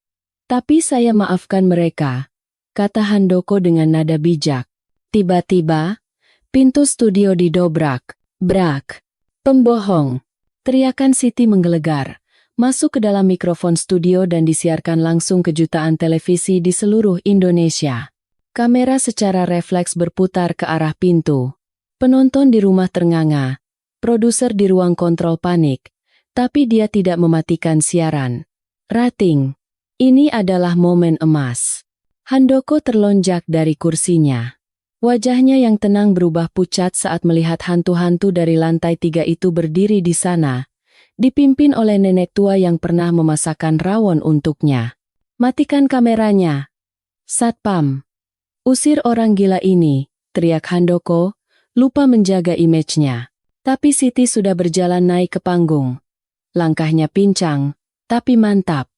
Tapi saya maafkan mereka," kata Handoko dengan nada bijak. Tiba-tiba, pintu studio didobrak. "Brak! Pembohong!" Teriakan Siti menggelegar. Masuk ke dalam mikrofon studio dan disiarkan langsung ke jutaan televisi di seluruh Indonesia. Kamera secara refleks berputar ke arah pintu. Penonton di rumah ternganga. Produser di ruang kontrol panik. Tapi dia tidak mematikan siaran. Rating. Ini adalah momen emas. Handoko terlonjak dari kursinya. Wajahnya yang tenang berubah pucat saat melihat hantu-hantu dari lantai 3 itu berdiri di sana, dipimpin oleh nenek tua yang pernah memasakkan rawon untuknya. "Matikan kameranya. Satpam. Usir orang gila ini," teriak Handoko, lupa menjaga image-nya. Tapi Siti sudah berjalan naik ke panggung. Langkahnya pincang, tapi mantap.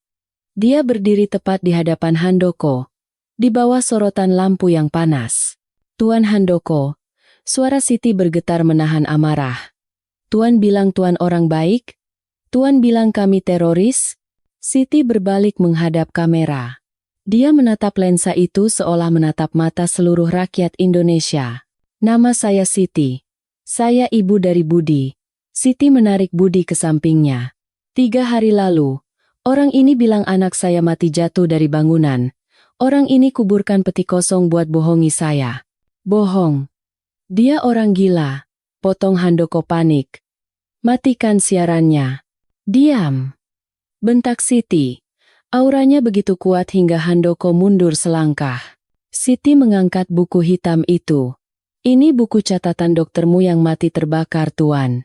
Dia berdiri tepat di hadapan Handoko, di bawah sorotan lampu yang panas. "Tuan Handoko," suara Siti bergetar menahan amarah. "Tuan bilang Tuan orang baik? Tuan bilang kami teroris?" Siti berbalik menghadap kamera. Dia menatap lensa itu seolah menatap mata seluruh rakyat Indonesia. "Nama saya Siti. Saya ibu dari Budi." Siti menarik Budi ke sampingnya. "3 hari lalu, orang ini bilang anak saya mati jatuh dari bangunan. Orang ini kuburkan peti kosong buat bohongi saya." "Bohong. Dia orang gila," potong Handoko panik. "Matikan siarannya." "Diam!" bentak Siti. Auranya begitu kuat hingga Handoko mundur selangkah. Siti mengangkat buku hitam itu. "Ini buku catatan doktermu yang mati terbakar, Tuan.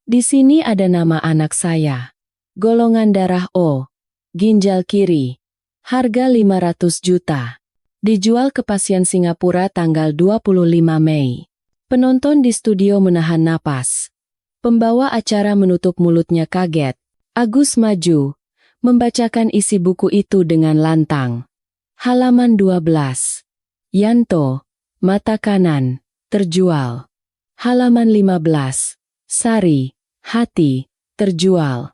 Di sini ada nama anak saya. Golongan darah O. Ginjal kiri. Harga 500 juta. Dijual ke pasien Singapura tanggal 25 Mei. Penonton di studio menahan napas. Pembawa acara menutup mulutnya kaget. Agus maju, membacakan isi buku itu dengan lantang. Halaman 12. Yanto, mata kanan, terjual. Halaman 15. Sari, hati, terjual.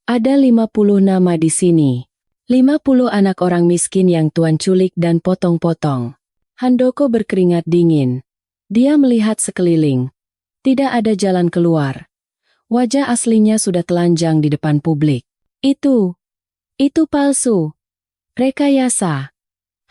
Ada 50 nama di sini. 50 anak orang miskin yang Tuan culik dan potong-potong. Handoko berkeringat dingin. Dia melihat sekeliling. Tidak ada jalan keluar. Wajah aslinya sudah telanjang di depan publik. Itu palsu. Rekayasa.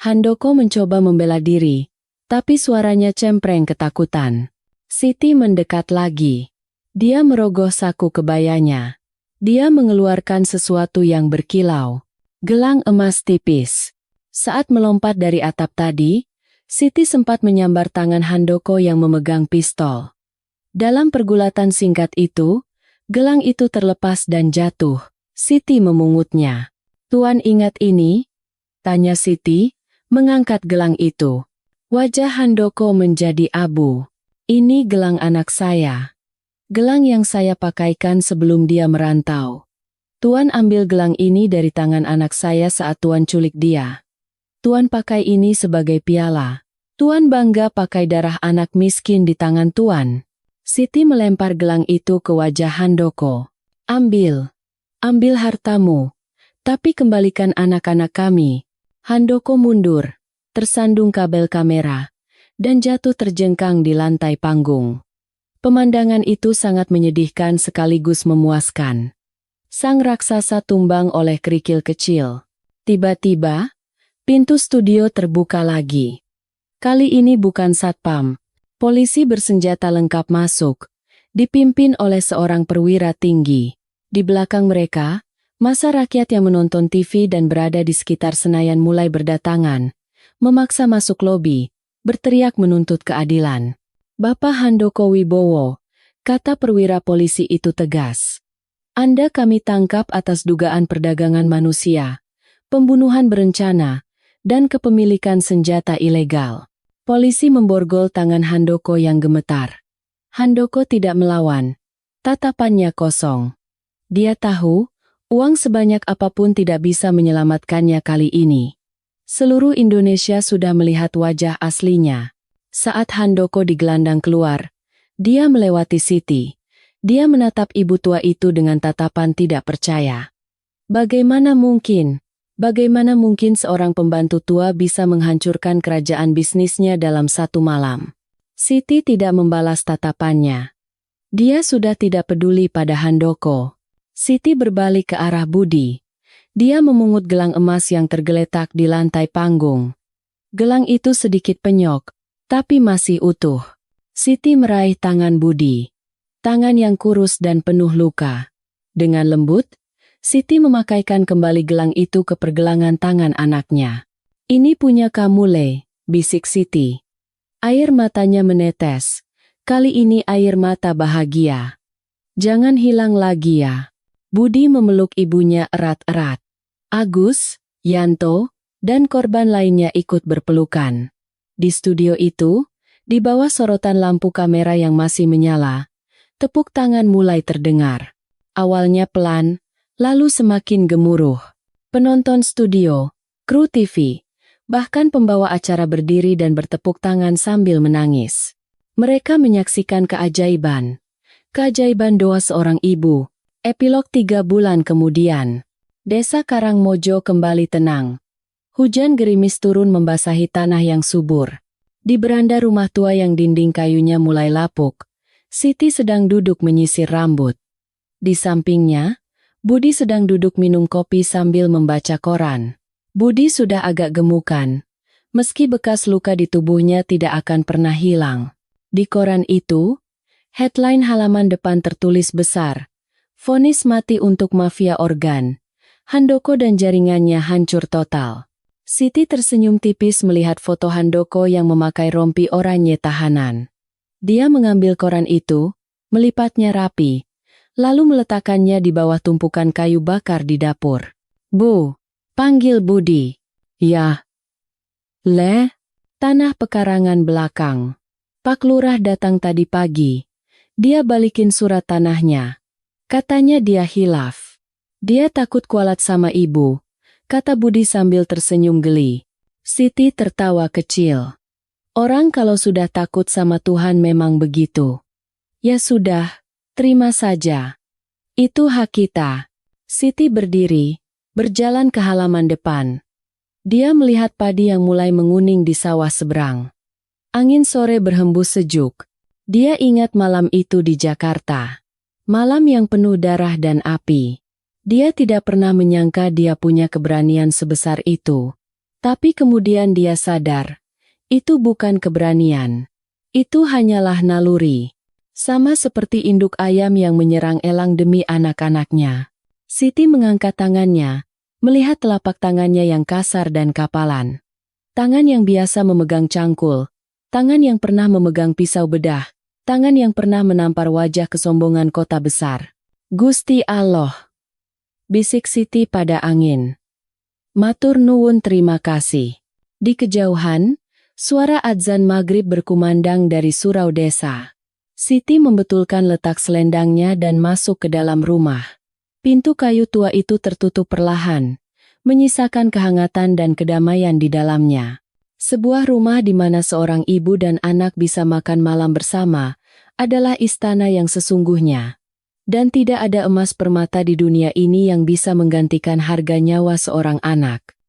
Handoko mencoba membela diri, tapi suaranya cempreng ketakutan. Siti mendekat lagi. Dia merogoh saku kebayanya. Dia mengeluarkan sesuatu yang berkilau. Gelang emas tipis. Saat melompat dari atap tadi, Siti sempat menyambar tangan Handoko yang memegang pistol. Dalam pergulatan singkat itu, gelang itu terlepas dan jatuh. Siti memungutnya. "Tuan ingat ini?" tanya Siti, mengangkat gelang itu. Wajah Handoko menjadi abu. Ini gelang anak saya. Gelang yang saya pakaikan sebelum dia merantau. Tuan ambil gelang ini dari tangan anak saya saat Tuan culik dia. Tuan pakai ini sebagai piala. Tuan bangga pakai darah anak miskin di tangan Tuan. Siti melempar gelang itu ke wajah Handoko. Ambil. Ambil hartamu. Tapi kembalikan anak-anak kami. Handoko mundur. Tersandung kabel kamera. Dan jatuh terjengkang di lantai panggung. Pemandangan itu sangat menyedihkan sekaligus memuaskan. Sang raksasa tumbang oleh kerikil kecil. Tiba-tiba, pintu studio terbuka lagi. Kali ini bukan satpam. Polisi bersenjata lengkap masuk, dipimpin oleh seorang perwira tinggi. Di belakang mereka, massa rakyat yang menonton TV dan berada di sekitar Senayan mulai berdatangan, memaksa masuk lobi, berteriak menuntut keadilan. Bapak Handoko Wibowo, kata perwira polisi itu tegas. Anda kami tangkap atas dugaan perdagangan manusia, pembunuhan berencana, dan kepemilikan senjata ilegal. Polisi memborgol tangan Handoko yang gemetar. Handoko tidak melawan. Tatapannya kosong. Dia tahu, uang sebanyak apapun tidak bisa menyelamatkannya kali ini. Seluruh Indonesia sudah melihat wajah aslinya. Saat Handoko digelandang keluar, dia melewati Siti. Dia menatap ibu tua itu dengan tatapan tidak percaya. Bagaimana mungkin seorang pembantu tua bisa menghancurkan kerajaan bisnisnya dalam satu malam? Siti tidak membalas tatapannya. Dia sudah tidak peduli pada Handoko. Siti berbalik ke arah Budi. Dia memungut gelang emas yang tergeletak di lantai panggung. Gelang itu sedikit penyok, tapi masih utuh. Siti meraih tangan Budi. Tangan yang kurus dan penuh luka. Dengan lembut, Siti memakaikan kembali gelang itu ke pergelangan tangan anaknya. Ini punya kamu, Le, bisik Siti. Air matanya menetes. Kali ini air mata bahagia. Jangan hilang lagi ya. Budi memeluk ibunya erat-erat. Agus, Yanto, dan korban lainnya ikut berpelukan. Di studio itu, di bawah sorotan lampu kamera yang masih menyala, tepuk tangan mulai terdengar. Awalnya pelan, lalu semakin gemuruh. Penonton studio, kru TV, bahkan pembawa acara berdiri dan bertepuk tangan sambil menangis. Mereka menyaksikan keajaiban. Keajaiban doa seorang ibu. Epilog 3 bulan kemudian. Desa Karangmojo kembali tenang. Hujan gerimis turun membasahi tanah yang subur. Di beranda rumah tua yang dinding kayunya mulai lapuk, Siti sedang duduk menyisir rambut. Di sampingnya, Budi sedang duduk minum kopi sambil membaca koran. Budi sudah agak gemukan. Meski bekas luka di tubuhnya tidak akan pernah hilang. Di koran itu, headline halaman depan tertulis besar, "Vonis mati untuk mafia organ. Handoko dan jaringannya hancur total." Siti tersenyum tipis melihat foto Handoko yang memakai rompi oranye tahanan. Dia mengambil koran itu, melipatnya rapi, lalu meletakkannya di bawah tumpukan kayu bakar di dapur. "Bu," panggil Budi. "Ya." "Le?" Tanah pekarangan belakang. "Pak Lurah datang tadi pagi. Dia balikin surat tanahnya. Katanya dia hilaf. Dia takut kualat sama ibu," kata Budi sambil tersenyum geli. Siti tertawa kecil. Orang kalau sudah takut sama Tuhan memang begitu. "Ya sudah, terima saja. Itu hak kita." Siti berdiri, berjalan ke halaman depan. Dia melihat padi yang mulai menguning di sawah seberang. Angin sore berhembus sejuk. Dia ingat malam itu di Jakarta. Malam yang penuh darah dan api. Dia tidak pernah menyangka dia punya keberanian sebesar itu. Tapi kemudian dia sadar, itu bukan keberanian. Itu hanyalah naluri. Sama seperti induk ayam yang menyerang elang demi anak-anaknya. Siti mengangkat tangannya, melihat telapak tangannya yang kasar dan kapalan. Tangan yang biasa memegang cangkul, tangan yang pernah memegang pisau bedah, tangan yang pernah menampar wajah kesombongan kota besar. "Gusti Allah," bisik Siti pada angin. "Matur nuwun terima kasih." Di kejauhan, suara adzan maghrib berkumandang dari surau desa. Siti membetulkan letak selendangnya dan masuk ke dalam rumah. Pintu kayu tua itu tertutup perlahan, menyisakan kehangatan dan kedamaian di dalamnya. Sebuah rumah di mana seorang ibu dan anak bisa makan malam bersama adalah istana yang sesungguhnya. Dan tidak ada emas permata di dunia ini yang bisa menggantikan harga nyawa seorang anak.